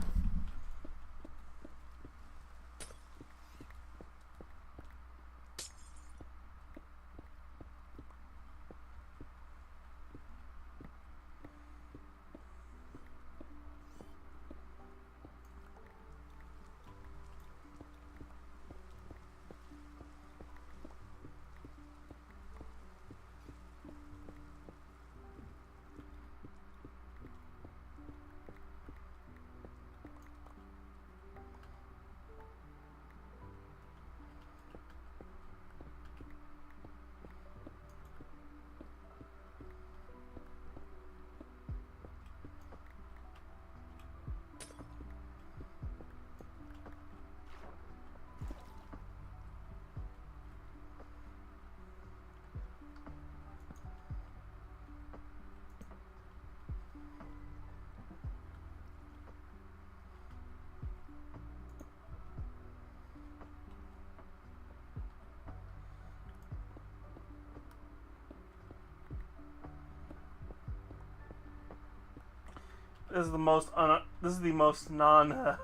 This is the most non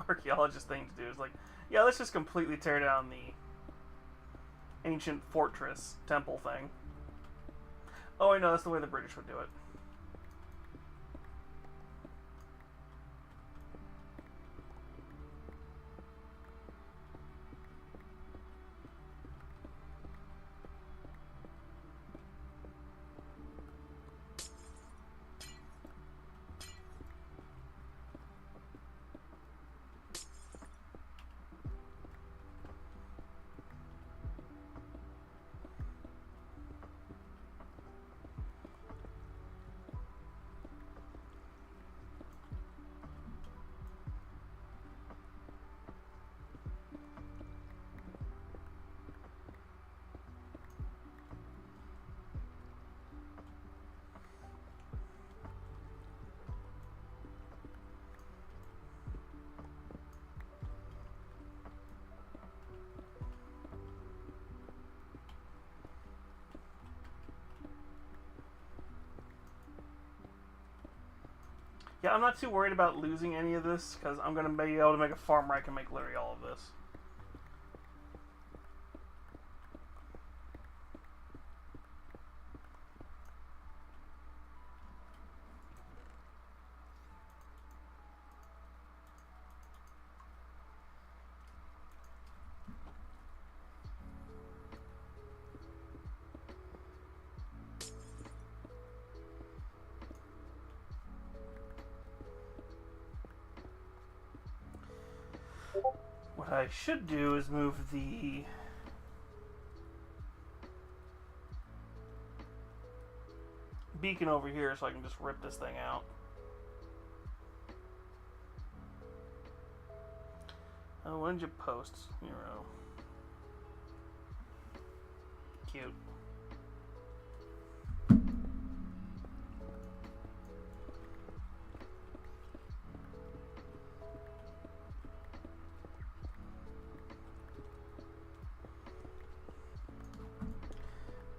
archaeologist thing to do. Is like, yeah, let's just completely tear down the ancient fortress temple thing. Oh, I know that's the way the British would do it. Yeah, I'm not too worried about losing any of this, because I'm going to be able to make a farm where I can make literally all of this. What I should do is move the beacon over here so I can just rip this thing out. Oh, when did you post? Hero. Cute.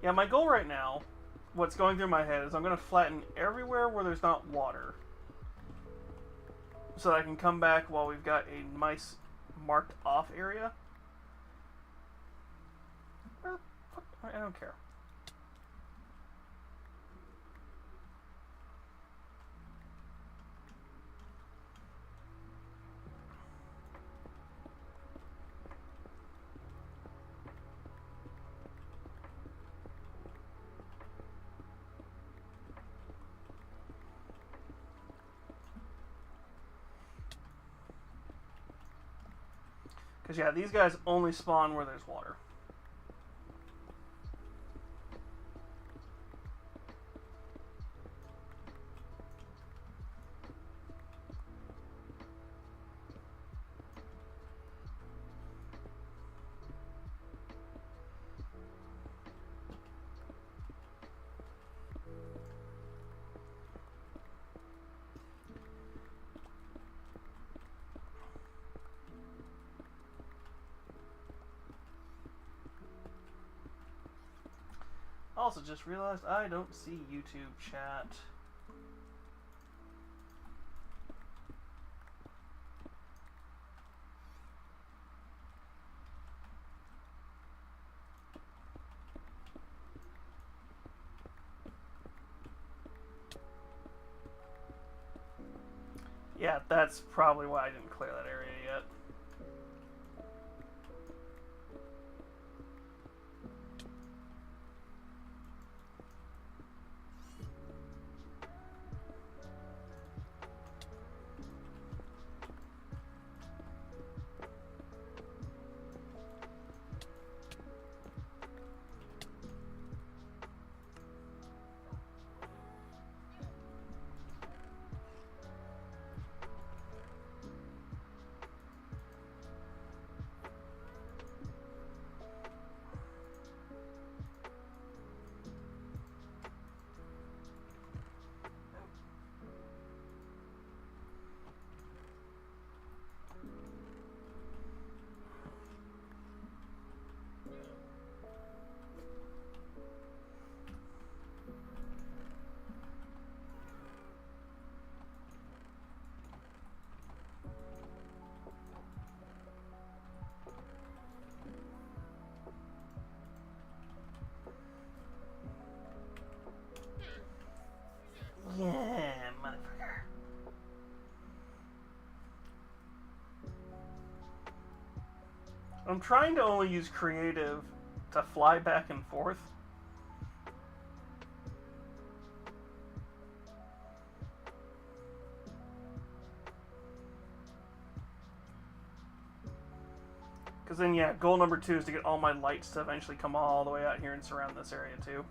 Yeah, my goal right now, what's going through my head, is I'm going to flatten everywhere where there's not water. So that I can come back while we've got a nice marked off area. I don't care. Because, yeah, these guys only spawn where there's water. Also, just realized I don't see YouTube chat. Yeah, that's probably why I didn't clear that area yet. Yeah, motherfucker. I'm trying to only use creative to fly back and forth. Because then, yeah, goal number 2 is to get all my lights to eventually come all the way out here and surround this area too.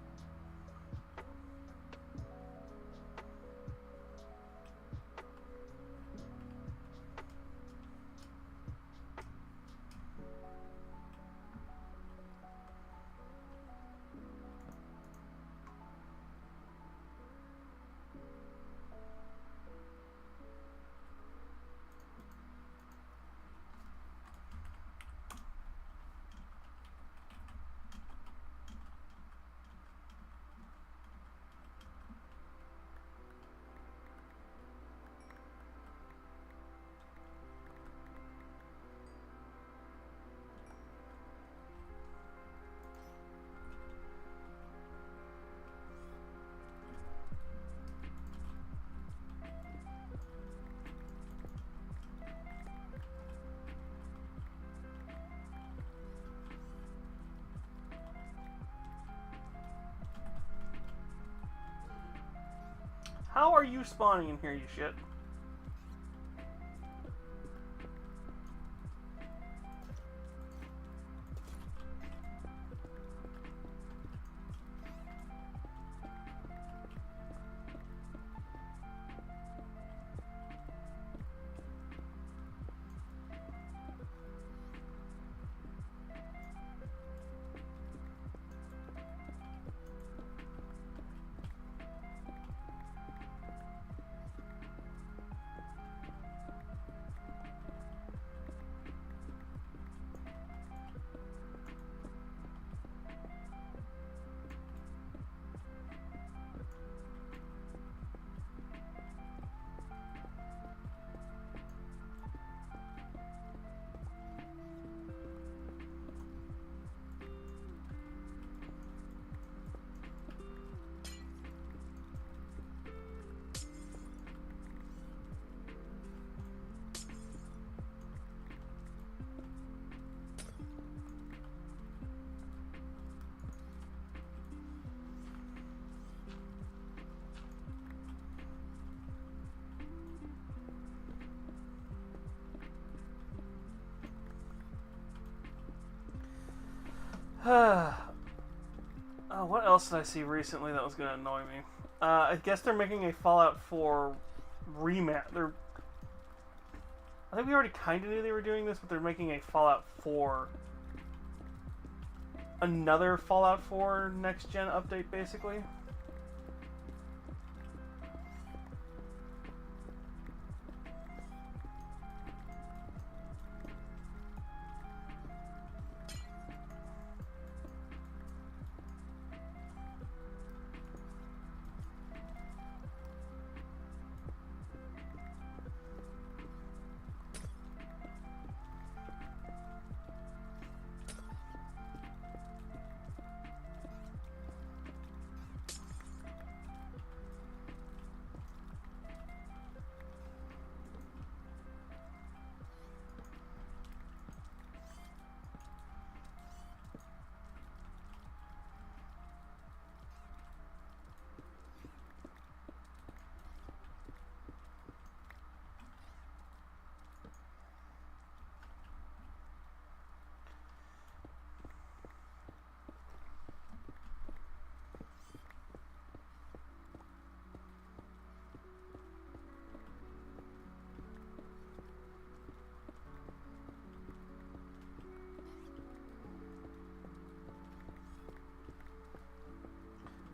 How are you spawning in here, you shit? Oh, what else did I see recently that was going to annoy me? I guess they're making a Fallout 4 remake. I think we already kind of knew they were doing this, but they're making a Fallout 4... Another Fallout 4 next-gen update, basically.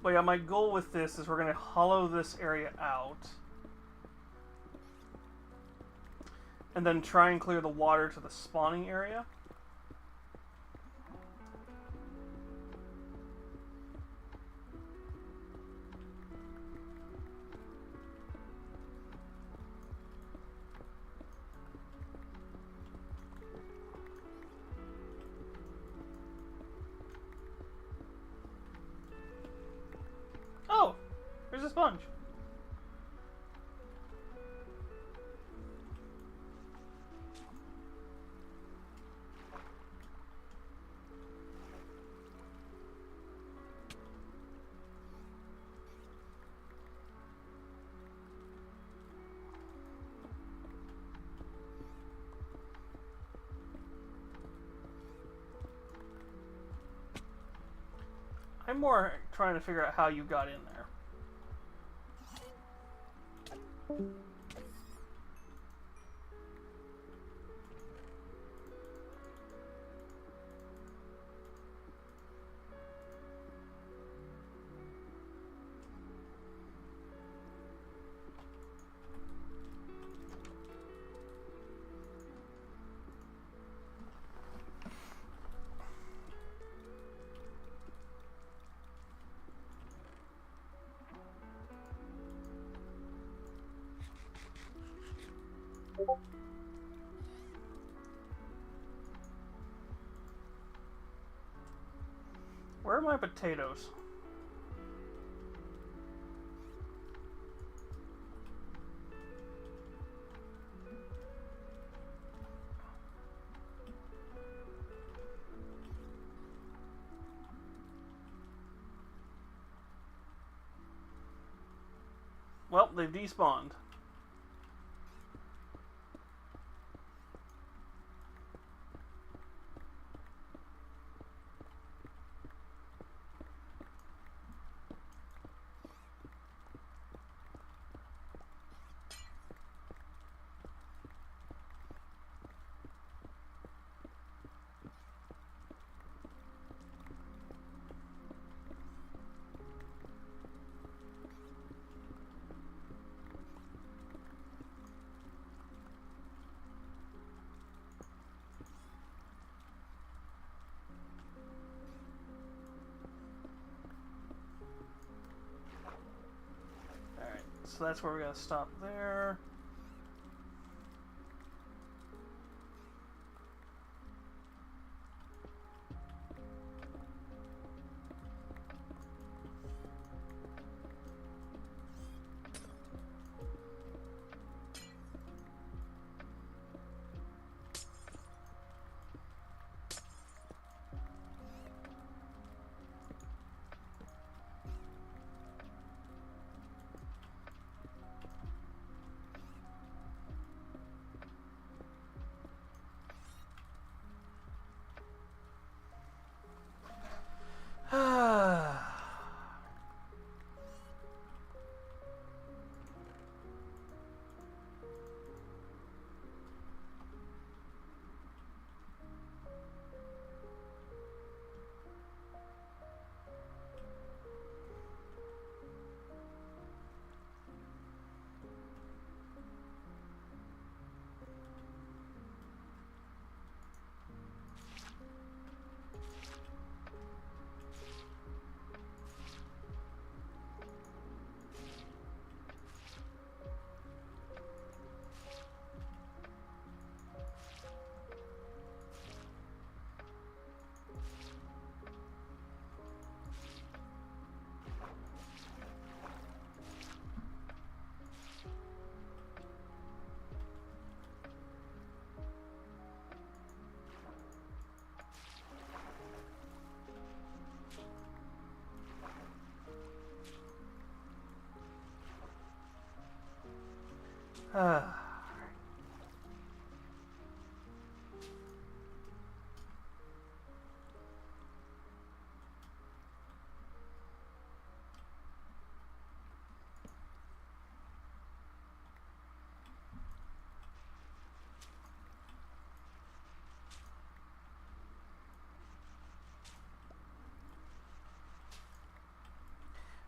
But yeah, my goal with this is we're going to hollow this area out. And then try and clear the water to the spawning area. Oh! There's a sponge. I'm more trying to figure out how you got in there. Where are my potatoes? Well, they've despawned. Alright, so that's where we gotta stop there.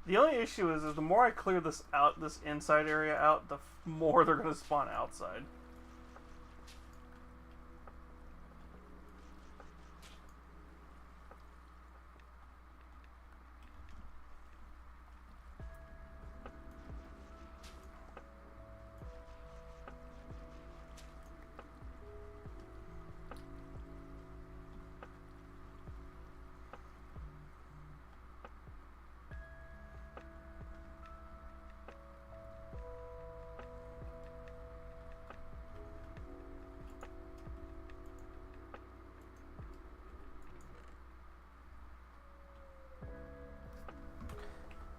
The only issue is the more I clear this out, this inside area out, the more they're going to spawn outside.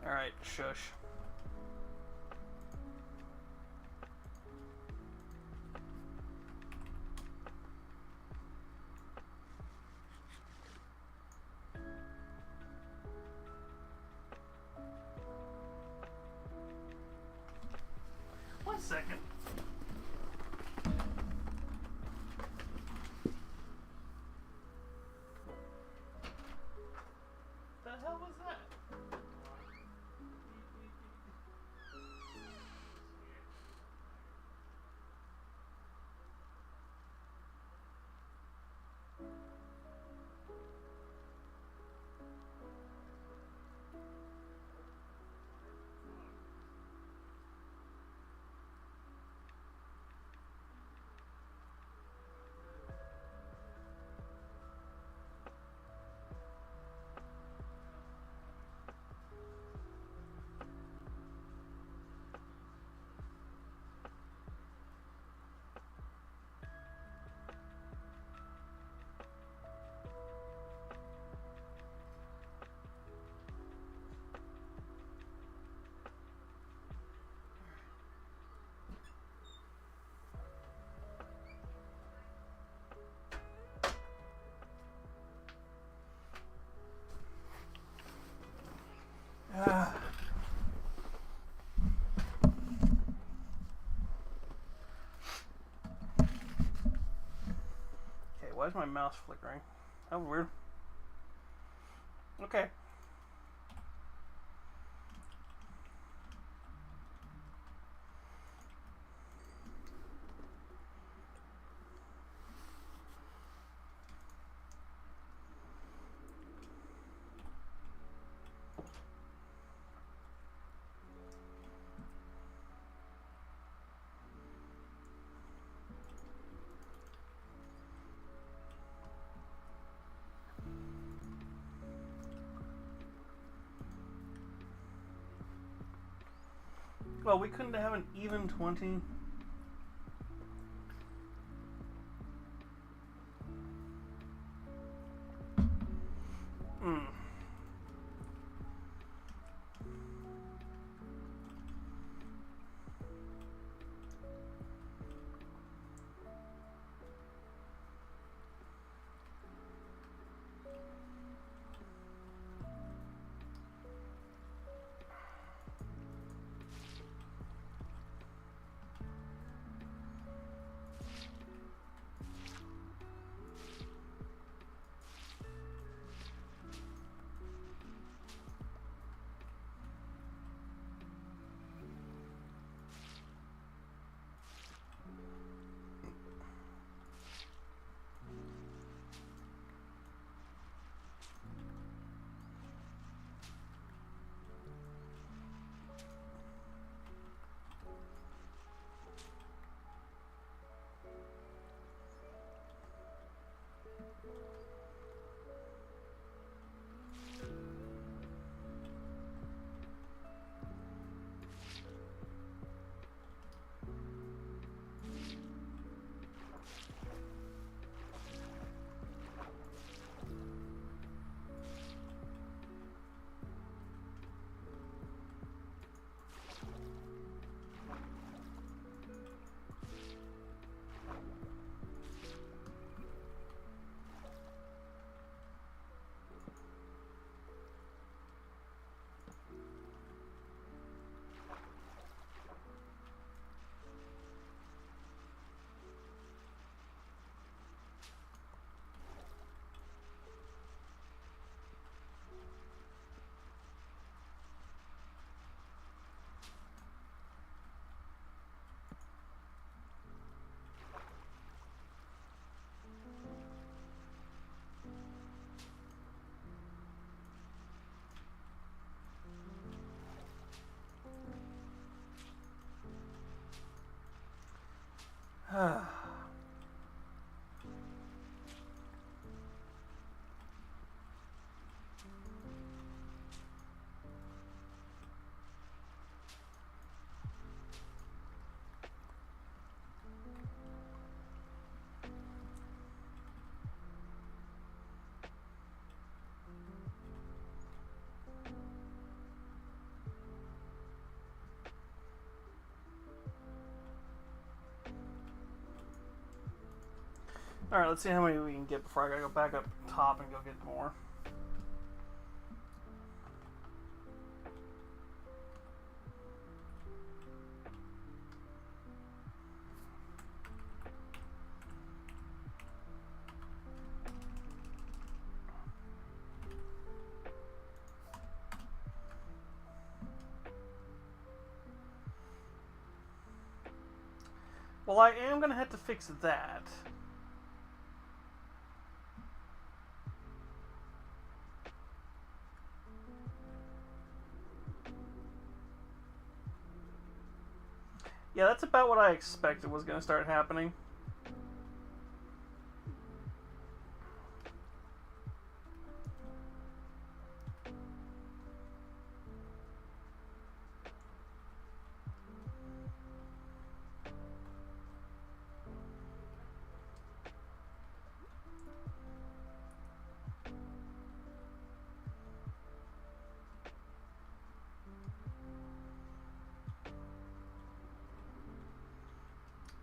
Alright, shush. One second. The hell was that? Okay, why is my mouse flickering? That was weird. Okay. Well, we couldn't have an even 20. Hmm. Alright, let's see how many we can get before I gotta go back up top and go get more. Well, I am gonna have to fix that. Yeah, that's about what I expected was going to start happening.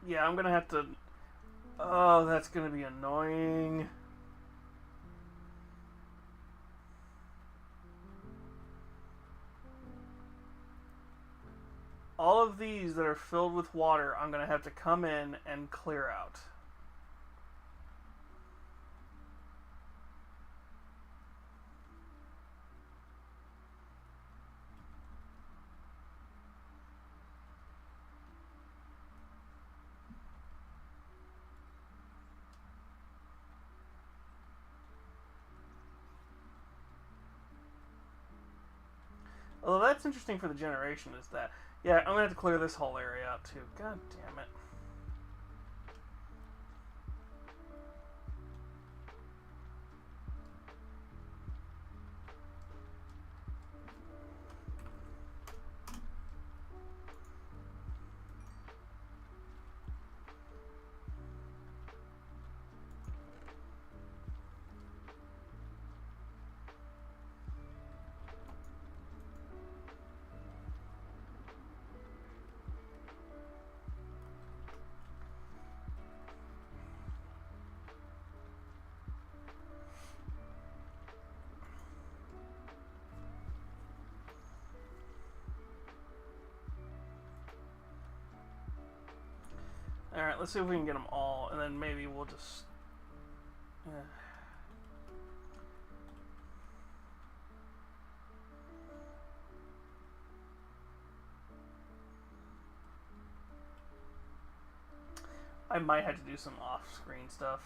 Yeah, I'm going to have to... Oh, that's going to be annoying. All of these that are filled with water, I'm going to have to come in and clear out. Although that's interesting for the generation is that... Yeah, I'm going to have to clear this whole area out too. God damn it. Alright, let's see if we can get them all, and then maybe we'll just... I might have to do some off-screen stuff.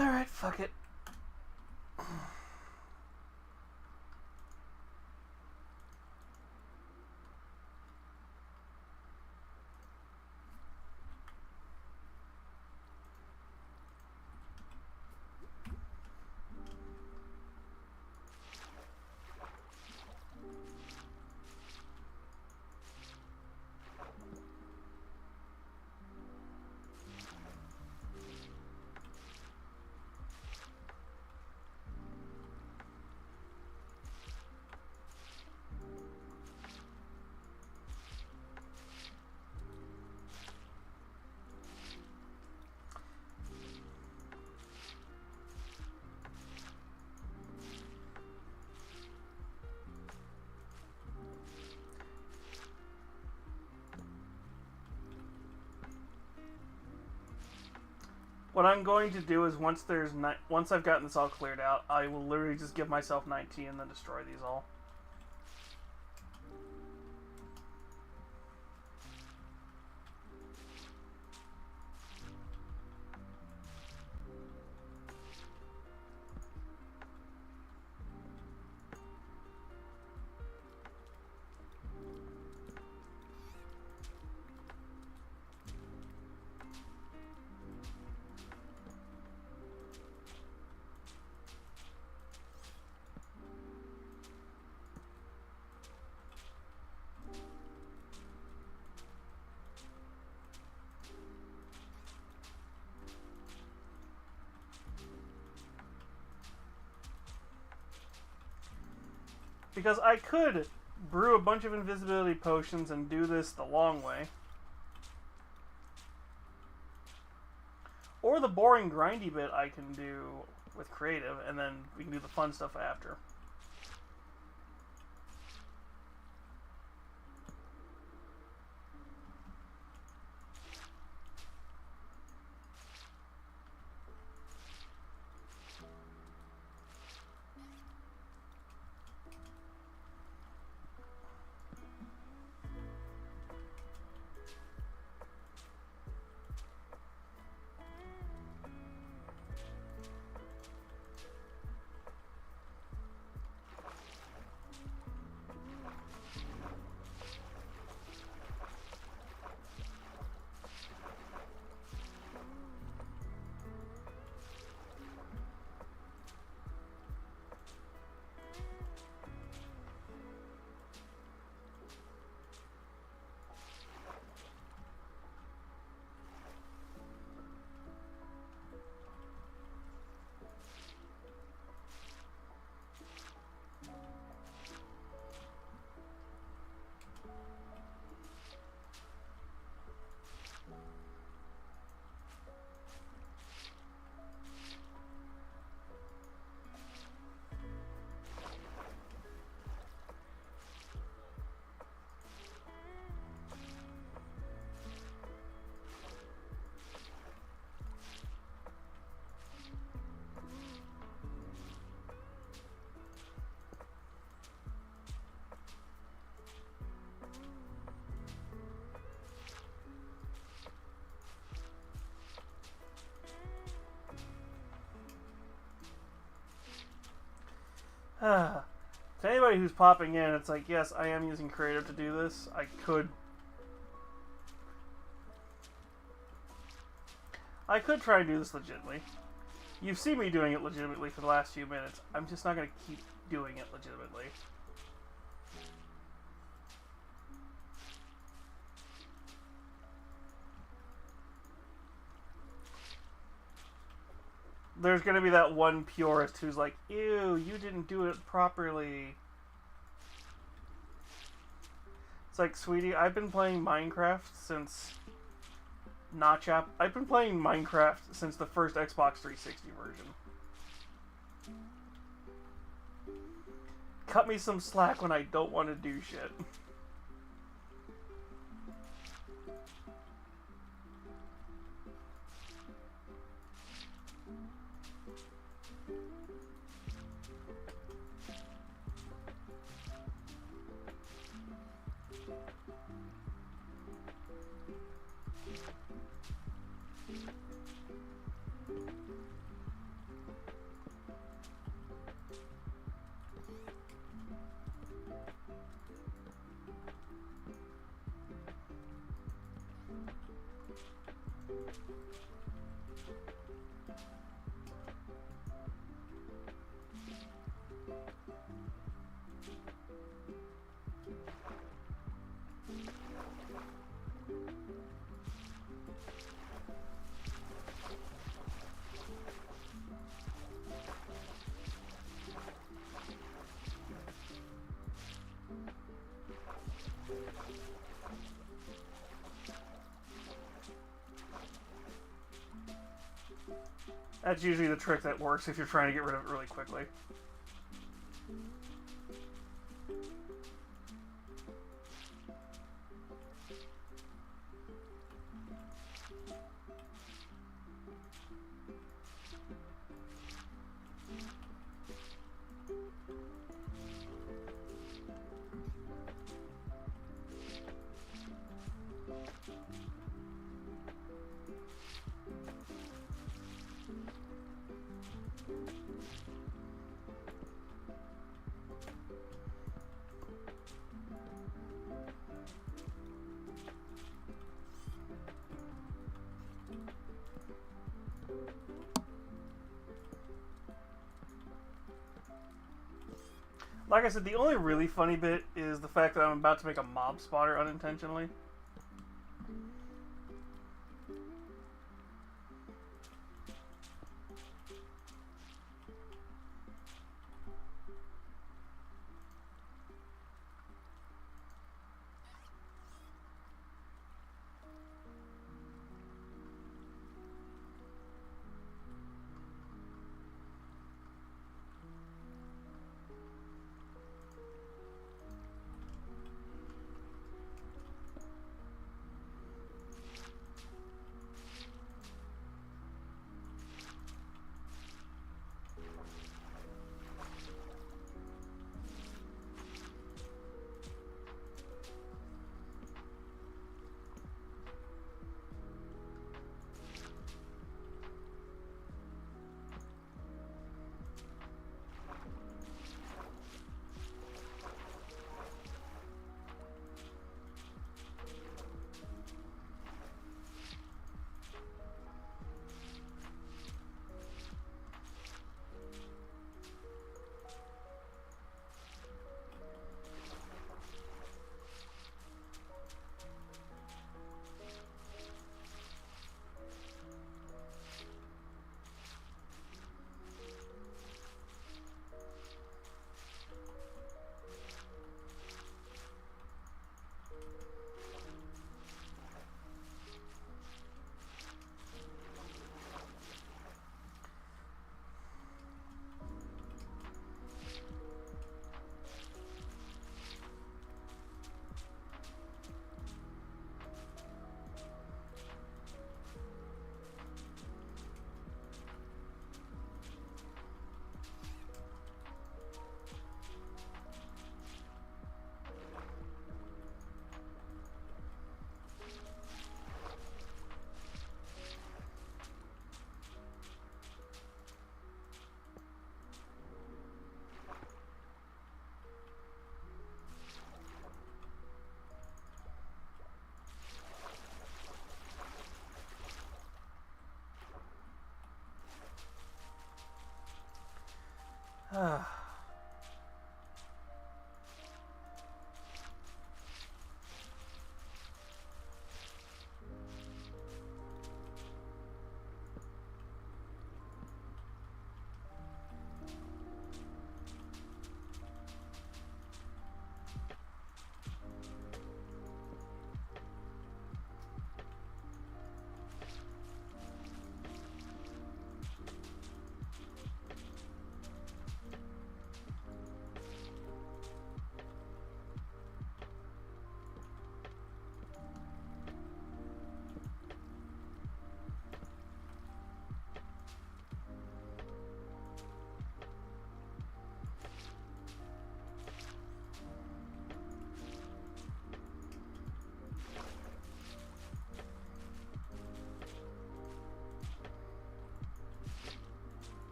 Alright, fuck it. What I'm going to do is once I've gotten this all cleared out, I will literally just give myself 19 and then destroy these all. Because I could brew a bunch of invisibility potions and do this the long way. Or the boring grindy bit I can do with creative, and then we can do the fun stuff after. To anybody who's popping in, it's like, yes, I am using creative to do this. I could try and do this legitimately. You've seen me doing it legitimately for the last few minutes. I'm just not going to keep doing it legitimately. There's going to be that one purist who's like, ew, you didn't do it properly. It's like, sweetie, I've been playing Minecraft since... I've been playing Minecraft since the first Xbox 360 version. Cut me some slack when I don't want to do shit. That's usually the trick that works if you're trying to get rid of it really quickly. Like I said, the only really funny bit is the fact that I'm about to make a mob spotter unintentionally.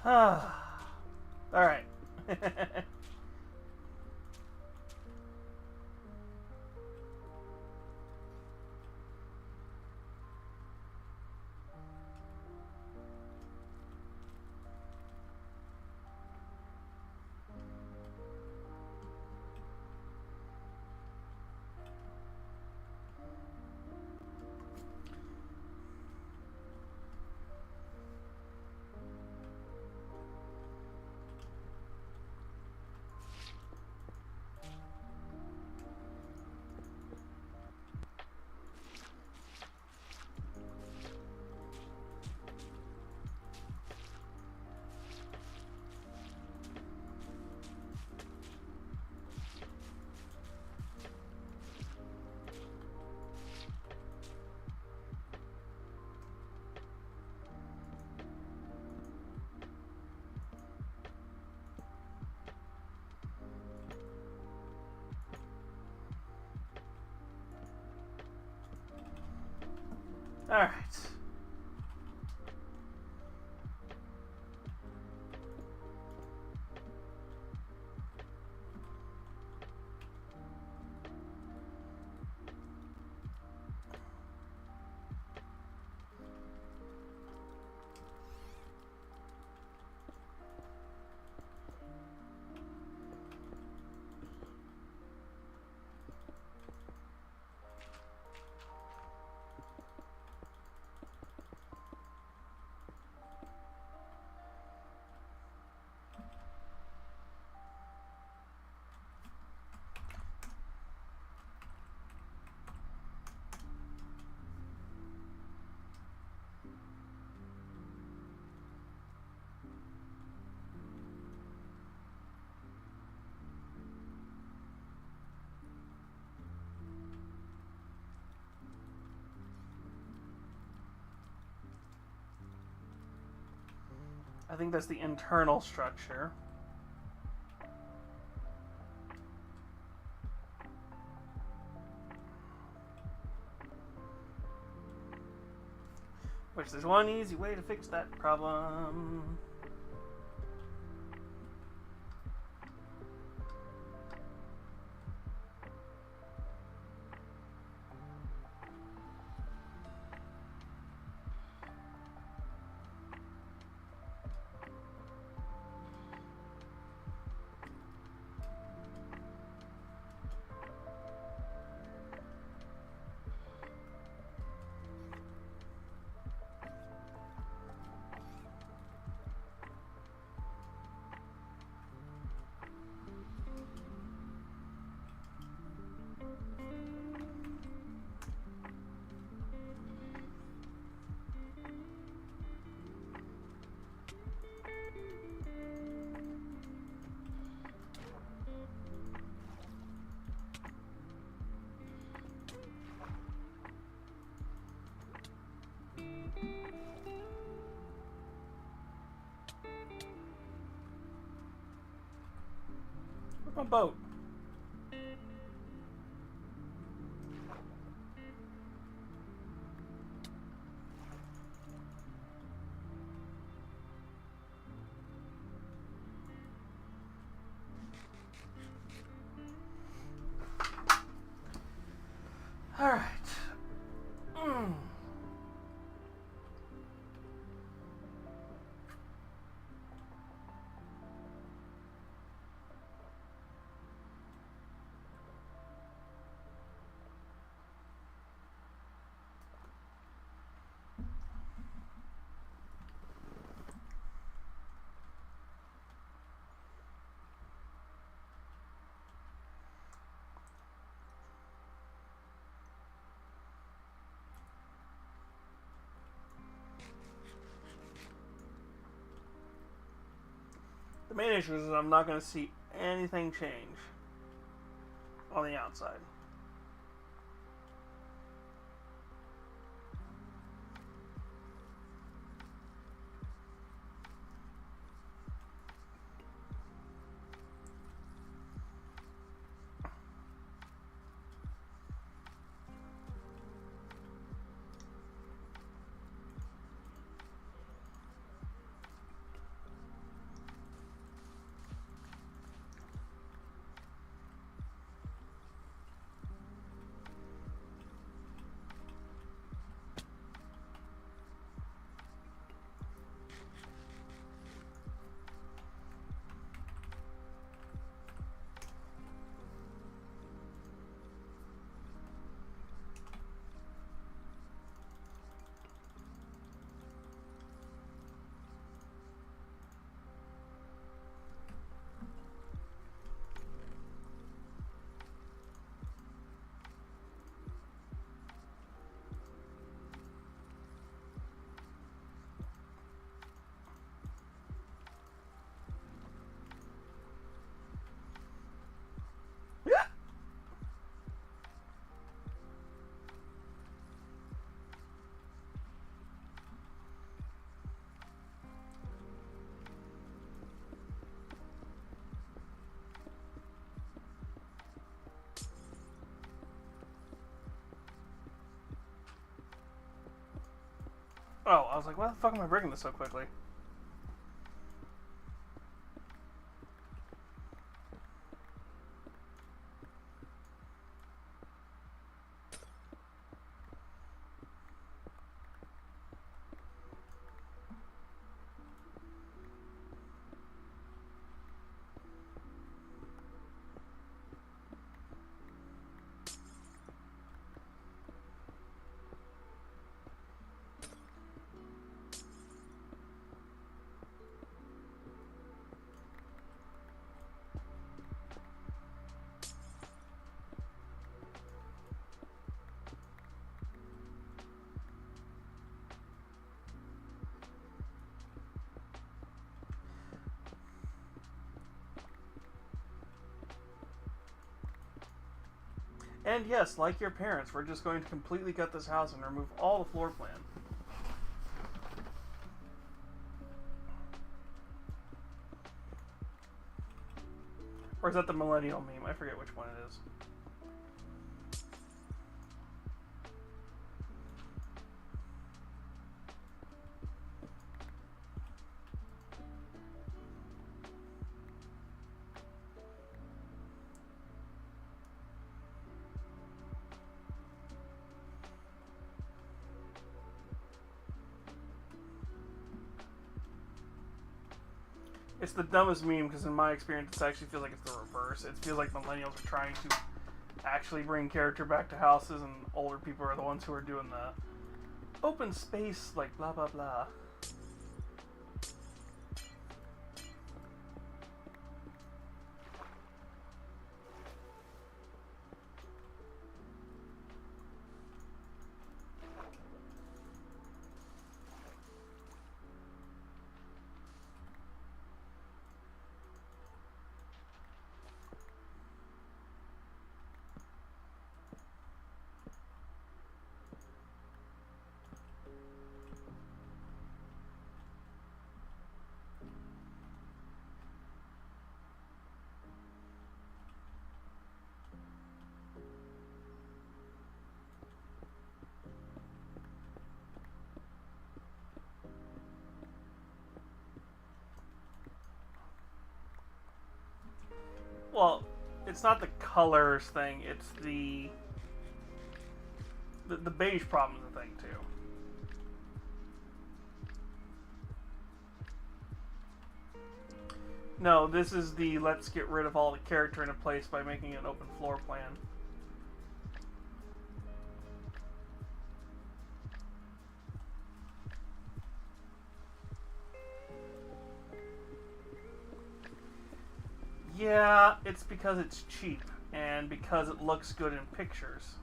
Alright. Alright. I think that's the internal structure. Which there's one easy way to fix that problem. Where's my boat? All right. The main issue is that I'm not going to see anything change on the outside. Oh, I was like, why the fuck am I breaking this so quickly? And yes, like your parents, we're just going to completely gut this house and remove all the floor plan. Or is that the millennial meme? I forget which one it is. It's the dumbest meme because in my experience, it actually feels like it's the reverse. It feels like millennials are trying to actually bring character back to houses, and older people are the ones who are doing the open space, like blah blah blah. Well, it's not the colors thing, it's the beige problem is the thing too. No, this is the let's get rid of all the character in a place by making an open floor plan. Yeah, it's because it's cheap and because it looks good in pictures.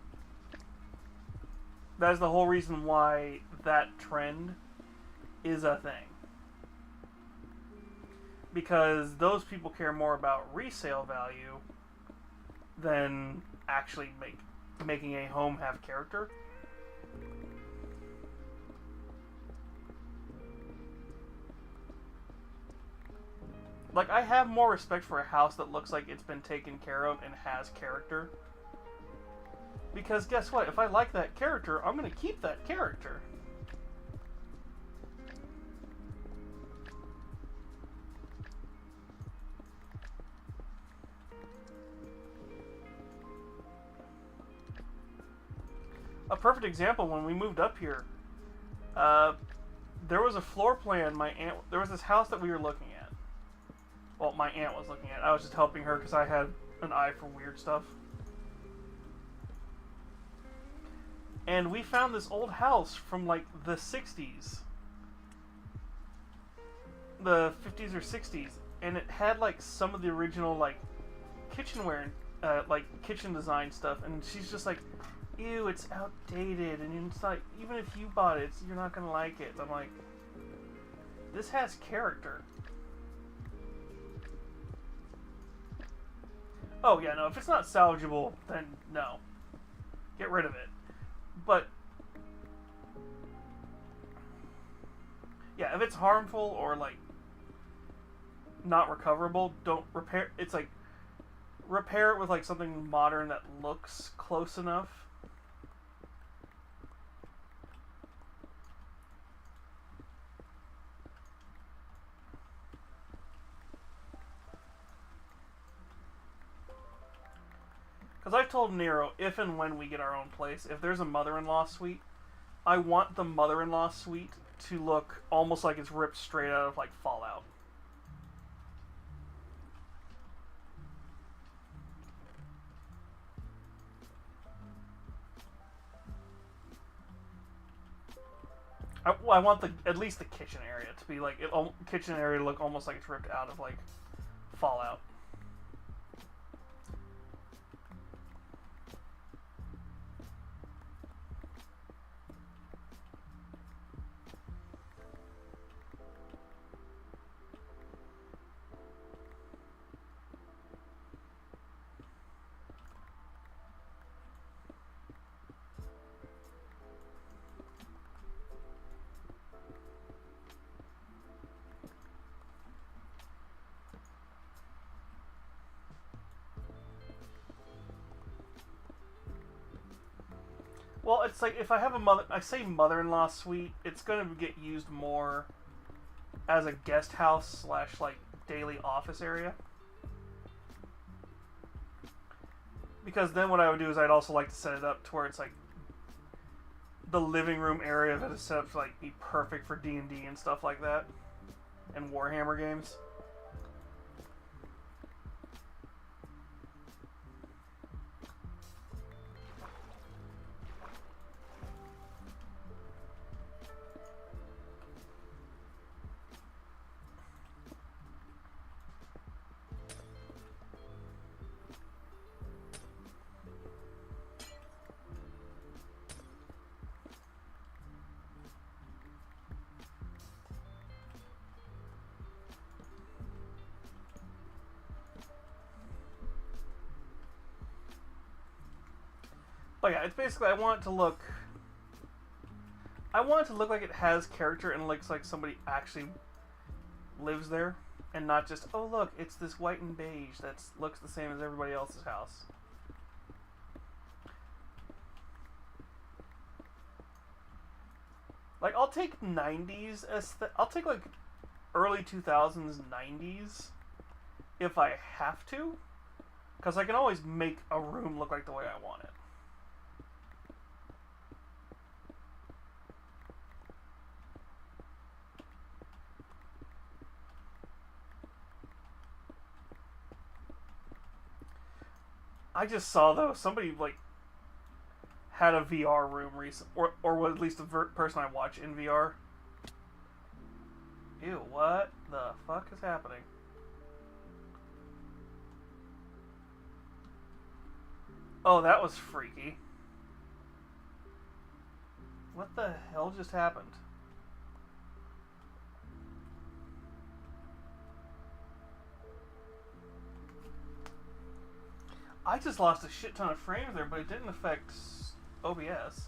That's the whole reason why that trend is a thing. Because those people care more about resale value than actually making a home have character. Like, I have more respect for a house that looks like it's been taken care of and has character. Because guess what? If I like that character, I'm going to keep that character. A perfect example, when we moved up here, there was a floor plan. There was this house that we were looking at. Well, my aunt was looking at it. I was just helping her because I had an eye for weird stuff. And we found this old house from like the 60s. The 50s or 60s. And it had like some of the original like kitchenware, like kitchen design stuff. And she's just like, ew, it's outdated. And it's like, even if you bought it, you're not going to like it. And I'm like, this has character. Oh, yeah, no, if it's not salvageable, then no. Get rid of it. But, yeah, if it's harmful or, like, not recoverable, don't repair. It's like, repair it with, like, something modern that looks close enough. Because I've told Nero, if and when we get our own place, if there's a mother-in-law suite, I want the mother-in-law suite to look almost like it's ripped straight out of, like, Fallout. I want at least the kitchen area to be like, kitchen area to look almost like it's ripped out of, like, Fallout. Well, it's like if I have I say mother-in-law suite, it's gonna get used more as a guest house slash like daily office area. Because then what I would do is I'd also like to set it up to where it's like the living room area that is set up to like be perfect for D&D and stuff like that, and Warhammer games. But yeah, it's basically I want it to look like it has character and looks like somebody actually lives there, and not just, oh look, it's this white and beige that looks the same as everybody else's house. Like, I'll take 90s I'll take like early 2000s 90s if I have to, because I can always make a room look like the way I want it. I just saw though somebody like had a VR room recent, or at least the person I watch in VR. Ew! What the fuck is happening? Oh, that was freaky. What the hell just happened? I just lost a shit ton of frames there, but it didn't affect OBS.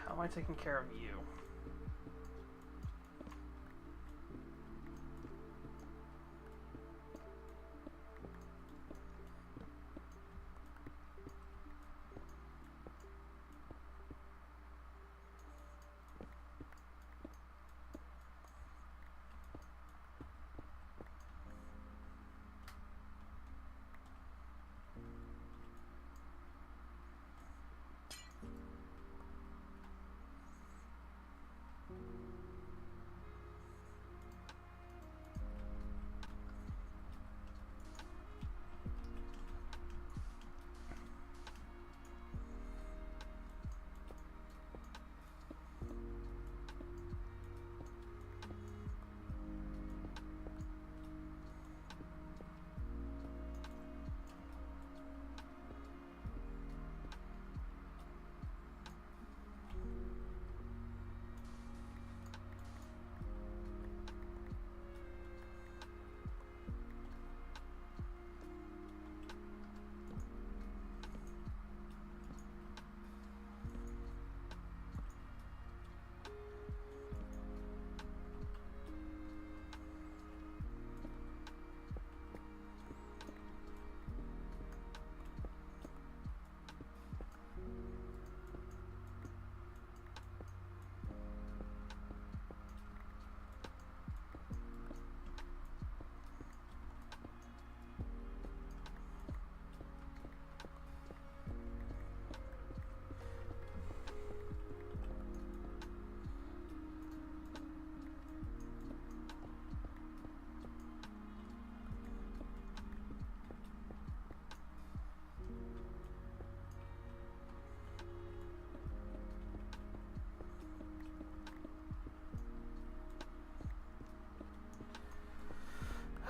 How am I taking care of you?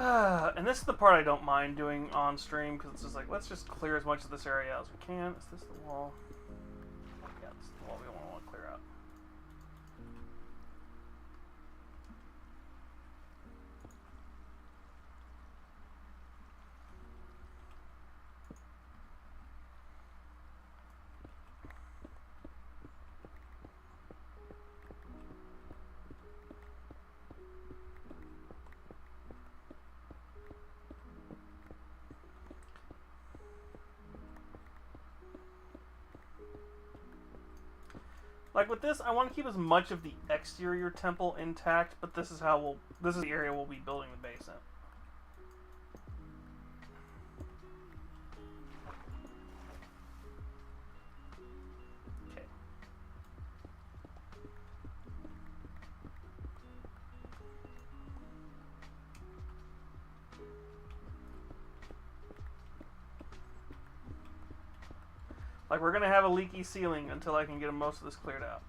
And this is the part I don't mind doing on stream, because it's just like, let's just clear as much of this area as we can. Is this the wall? Yeah, this is the wall we want to clear out. Like with this, I want to keep as much of the exterior temple intact, but this is how this is the area we'll be building the base in. Okay. Like, we're gonna have a leaky ceiling until I can get most of this cleared out.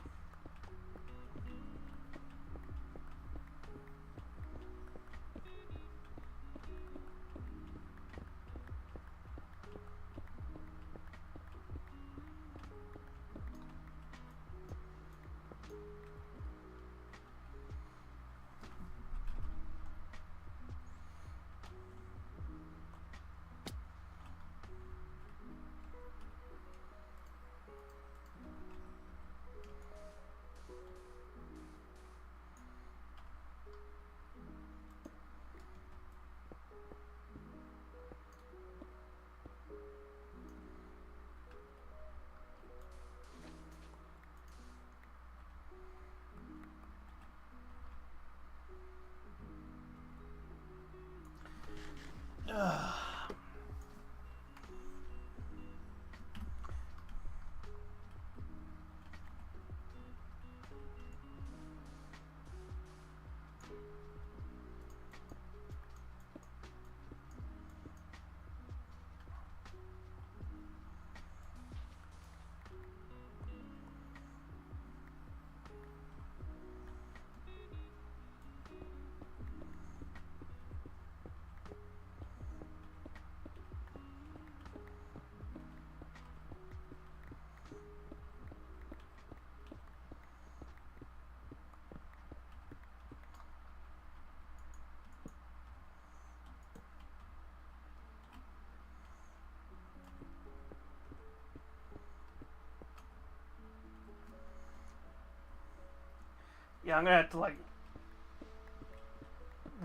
Yeah, I'm gonna have to, like,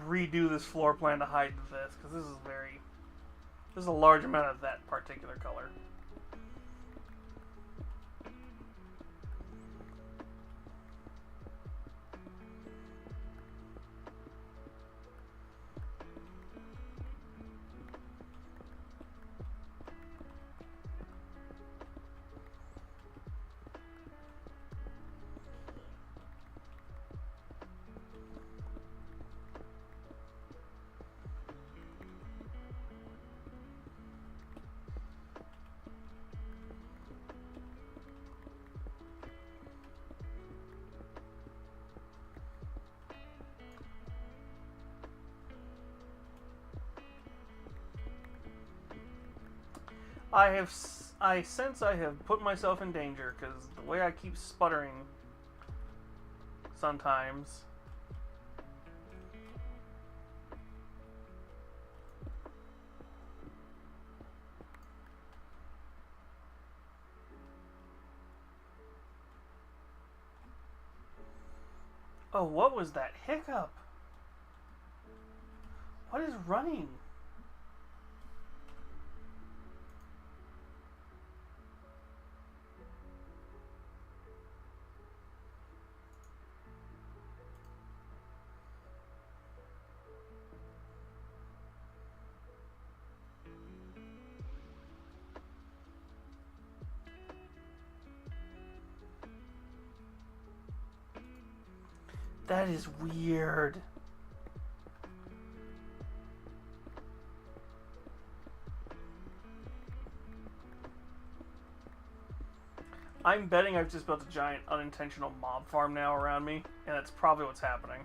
redo this floor plan to hide this, because this is a large amount of that particular color. I sense I have put myself in danger, because the way I keep sputtering sometimes. Oh, what was that hiccup? What is running? That is weird. I'm betting I've just built a giant unintentional mob farm now around me, and that's probably what's happening.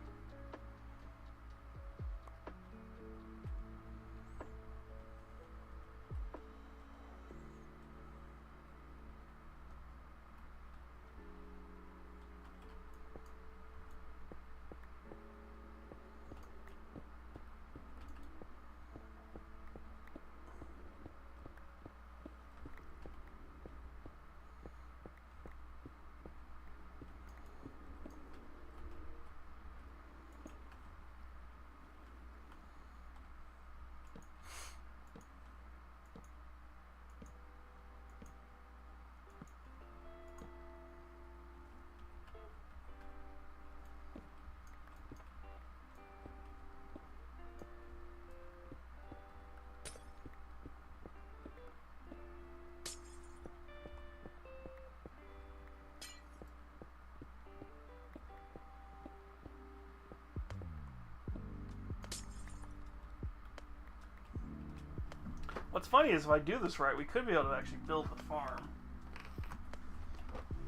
What's funny is if I do this right, we could be able to actually build the farm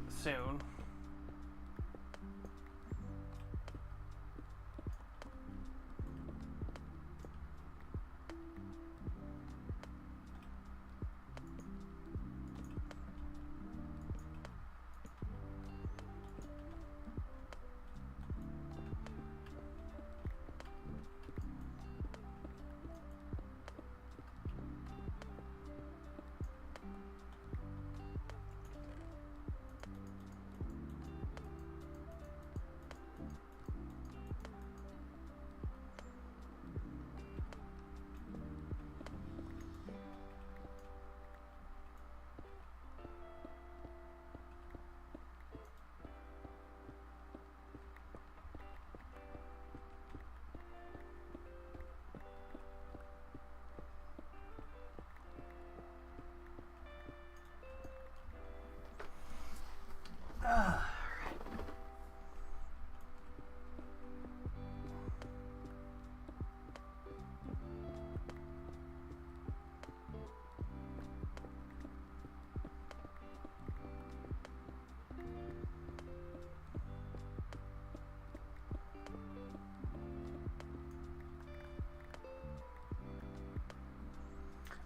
soon.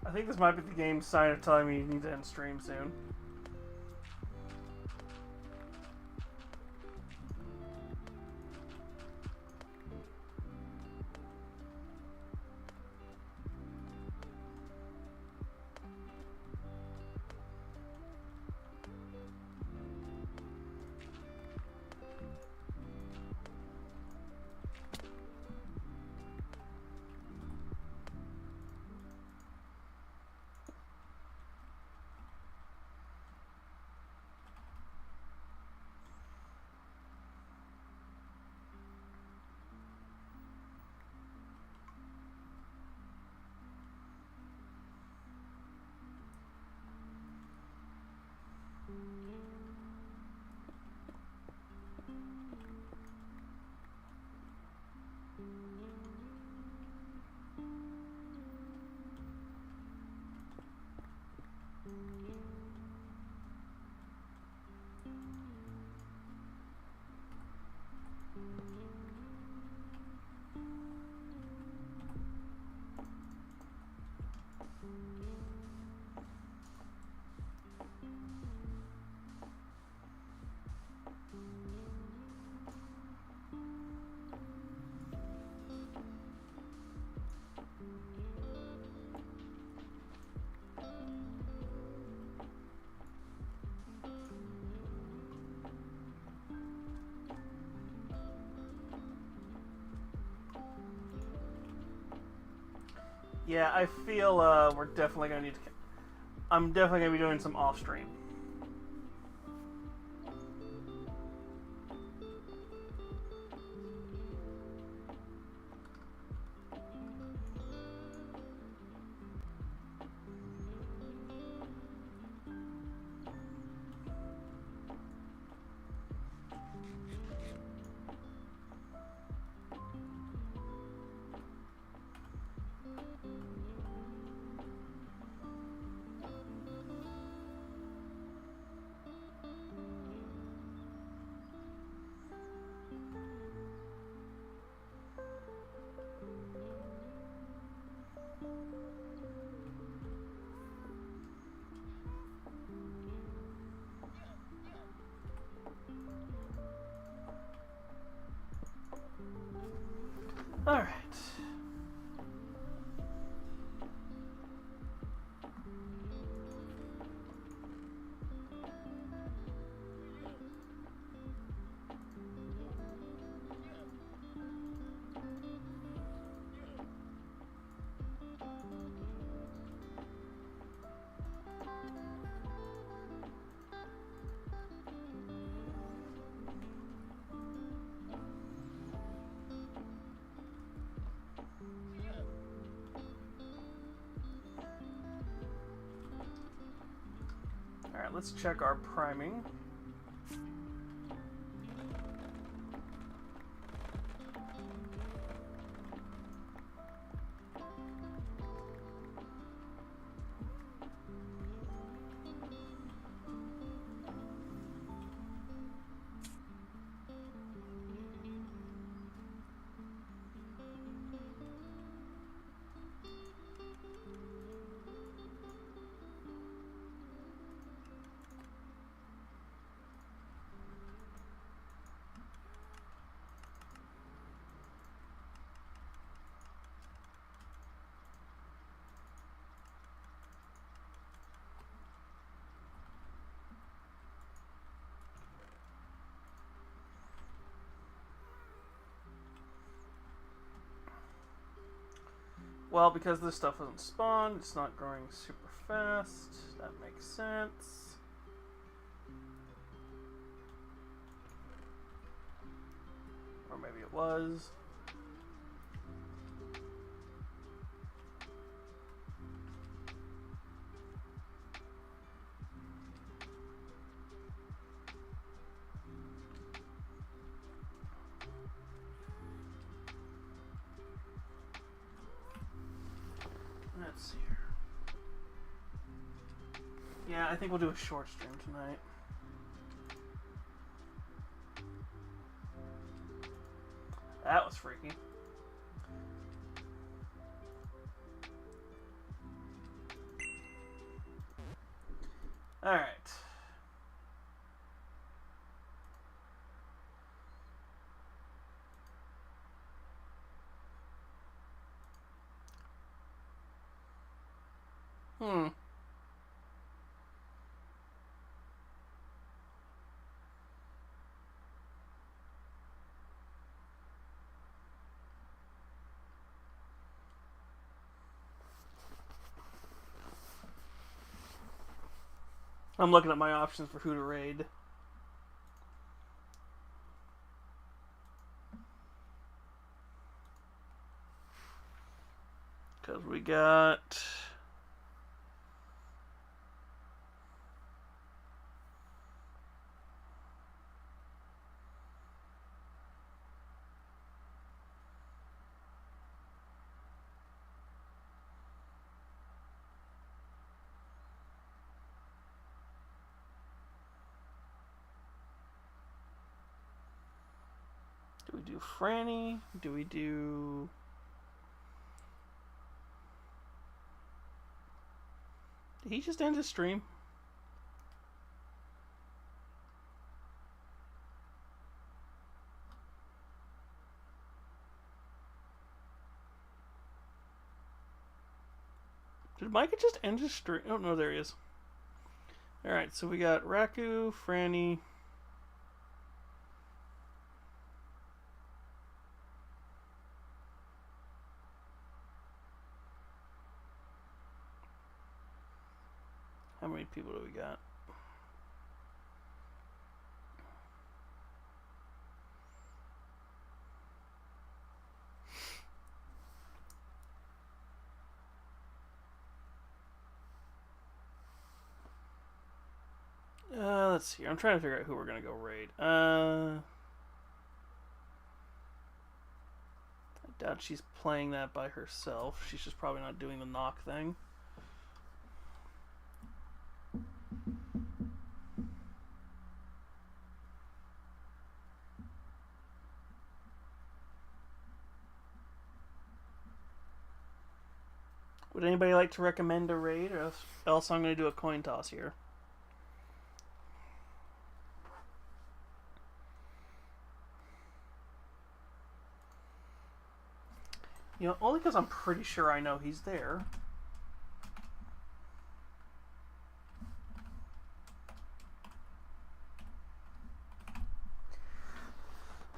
I think this might be the game's sign of telling me you need to end stream soon. Yeah, I feel we're definitely gonna need to. I'm definitely gonna be doing some off stream. All right. Alright, let's check our priming. Well, because this stuff doesn't spawn, it's not growing super fast. That makes sense. Or maybe it was. Let's see here. Yeah, I think we'll do a short stream tonight. That was freaky. Alright. I'm looking at my options for who to raid. Because we got... Do we do Franny? Do we do... Did he just end his stream? Did Micah just end his stream? Oh, no, there he is. Alright, so we got Raku, Franny... How many people do we got? Let's see. I'm trying to figure out who we're gonna go raid. I doubt she's playing that by herself. She's just probably not doing the knock thing. Would anybody like to recommend a raid, or else I'm going to do a coin toss here? You know, only because I'm pretty sure I know he's there.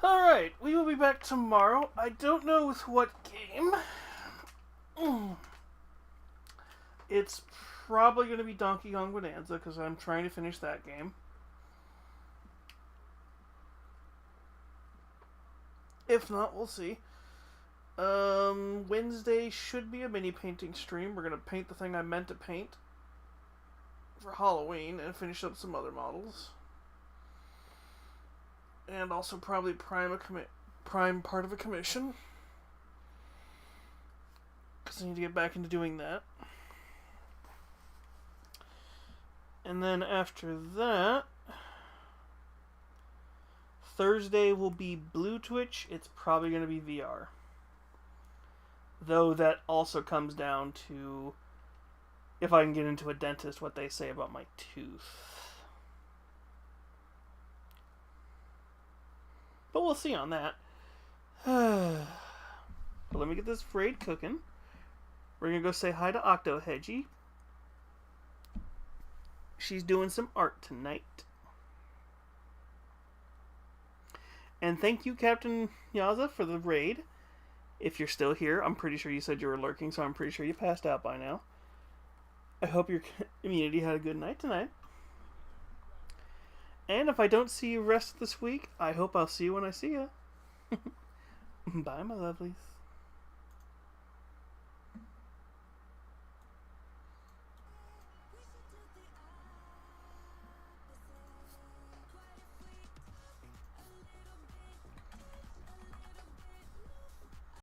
Alright, we will be back tomorrow. I don't know with what game. It's probably going to be Donkey Kong Bonanza, because I'm trying to finish that game. If not, we'll see. Wednesday should be a mini painting stream. We're going to paint the thing I meant to paint for Halloween and finish up some other models. And also probably prime part of a commission, because I need to get back into doing that. And then after that, Thursday will be Blue Twitch. It's probably going to be VR. Though that also comes down to if I can get into a dentist, what they say about my tooth. But we'll see on that. But let me get this raid cooking. We're going to go say hi to Octohedgy. She's doing some art tonight. And thank you, Captain Yaza, for the raid. If you're still here, I'm pretty sure you said you were lurking, so I'm pretty sure you passed out by now. I hope your community had a good night tonight. And if I don't see you rest of this week, I hope I'll see you when I see you. Bye, my lovelies.